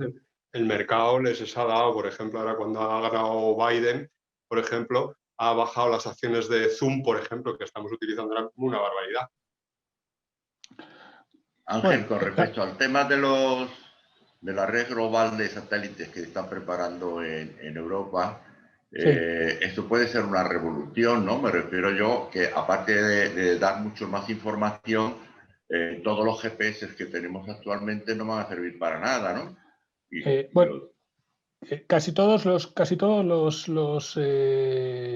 el mercado les ha dado, por ejemplo, ahora cuando ha ganado Biden, por ejemplo, ha bajado las acciones de Zoom, por ejemplo, que estamos utilizando ahora como una barbaridad.
Ángel, con respecto al tema de la red global de satélites que están preparando en Europa, esto puede ser una revolución, ¿no? Me refiero yo que aparte de dar mucho más información, todos los GPS que tenemos actualmente no van a servir para nada, ¿no?
Casi todos los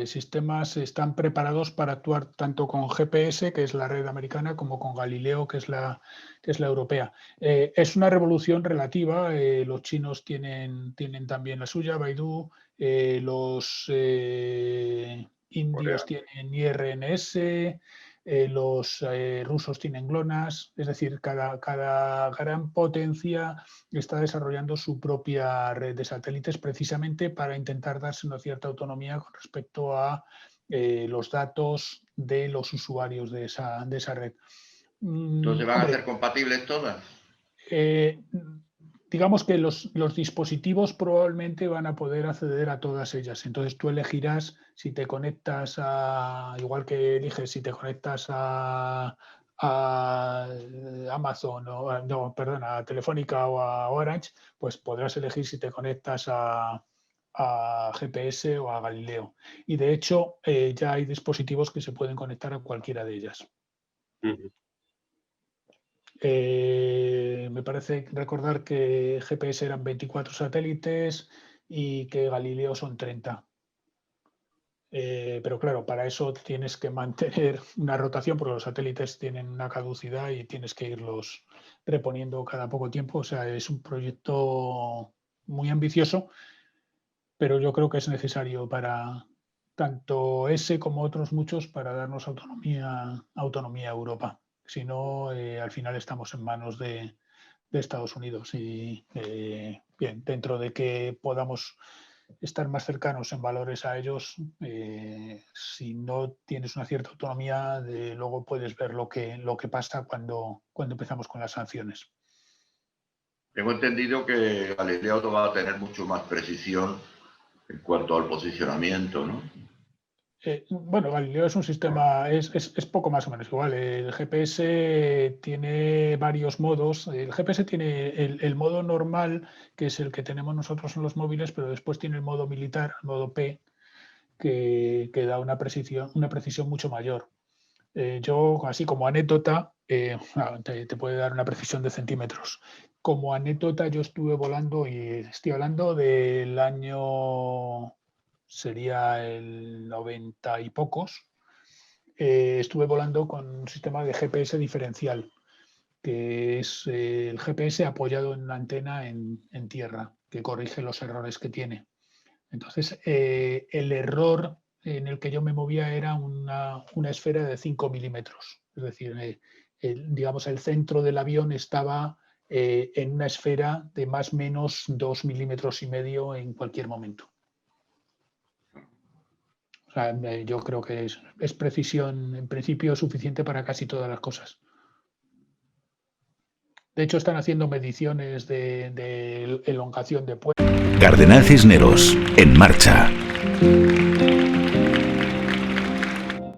sistemas están preparados para actuar tanto con GPS, que es la red americana, como con Galileo, que es la europea. Es una revolución relativa. Los chinos tienen también la suya, Baidu. Los indios tienen IRNS. Los rusos tienen GLONASS, es decir, cada gran potencia está desarrollando su propia red de satélites precisamente para intentar darse una cierta autonomía con respecto a los datos de los usuarios de esa red.
¿Entonces van a ser compatibles todas?
Digamos que los dispositivos probablemente van a poder acceder a todas ellas. Entonces tú elegirás si te conectas igual que eliges si te conectas a Amazon a Telefónica o a Orange, pues podrás elegir si te conectas a GPS o a Galileo. Y de hecho ya hay dispositivos que se pueden conectar a cualquiera de ellas. Me parece recordar que GPS eran 24 satélites y que Galileo son 30. Pero claro, para eso tienes que mantener una rotación porque los satélites tienen una caducidad y tienes que irlos reponiendo cada poco tiempo. O sea, es un proyecto muy ambicioso, pero yo creo que es necesario para tanto ese como otros muchos para darnos autonomía a Europa. Si no, al final estamos en manos de Estados Unidos y bien, dentro de que podamos estar más cercanos en valores a ellos, si no tienes una cierta autonomía, luego puedes ver lo que pasa cuando empezamos con las sanciones.
Tengo entendido que Galileo va a tener mucho más precisión en cuanto al posicionamiento, ¿no?
Bueno, Galileo es un sistema, es poco más o menos igual. El GPS tiene varios modos. El GPS tiene el modo normal, que es el que tenemos nosotros en los móviles, pero después tiene el modo militar, el modo P, que da una precisión mucho mayor. Yo, así como anécdota, te puede dar una precisión de centímetros. Como anécdota, yo estuve volando y estoy hablando del año... sería el 90 y pocos, estuve volando con un sistema de GPS diferencial, que es el GPS apoyado en una antena en tierra, que corrige los errores que tiene. Entonces, el error en el que yo me movía era una esfera de 5 milímetros. Es decir, digamos, el centro del avión estaba en una esfera de más o menos 2,5 milímetros en cualquier momento. O sea, yo creo que es precisión, en principio, suficiente para casi todas las cosas. De hecho, están haciendo mediciones de elongación de puertas.
Cardenal Cisneros, en marcha.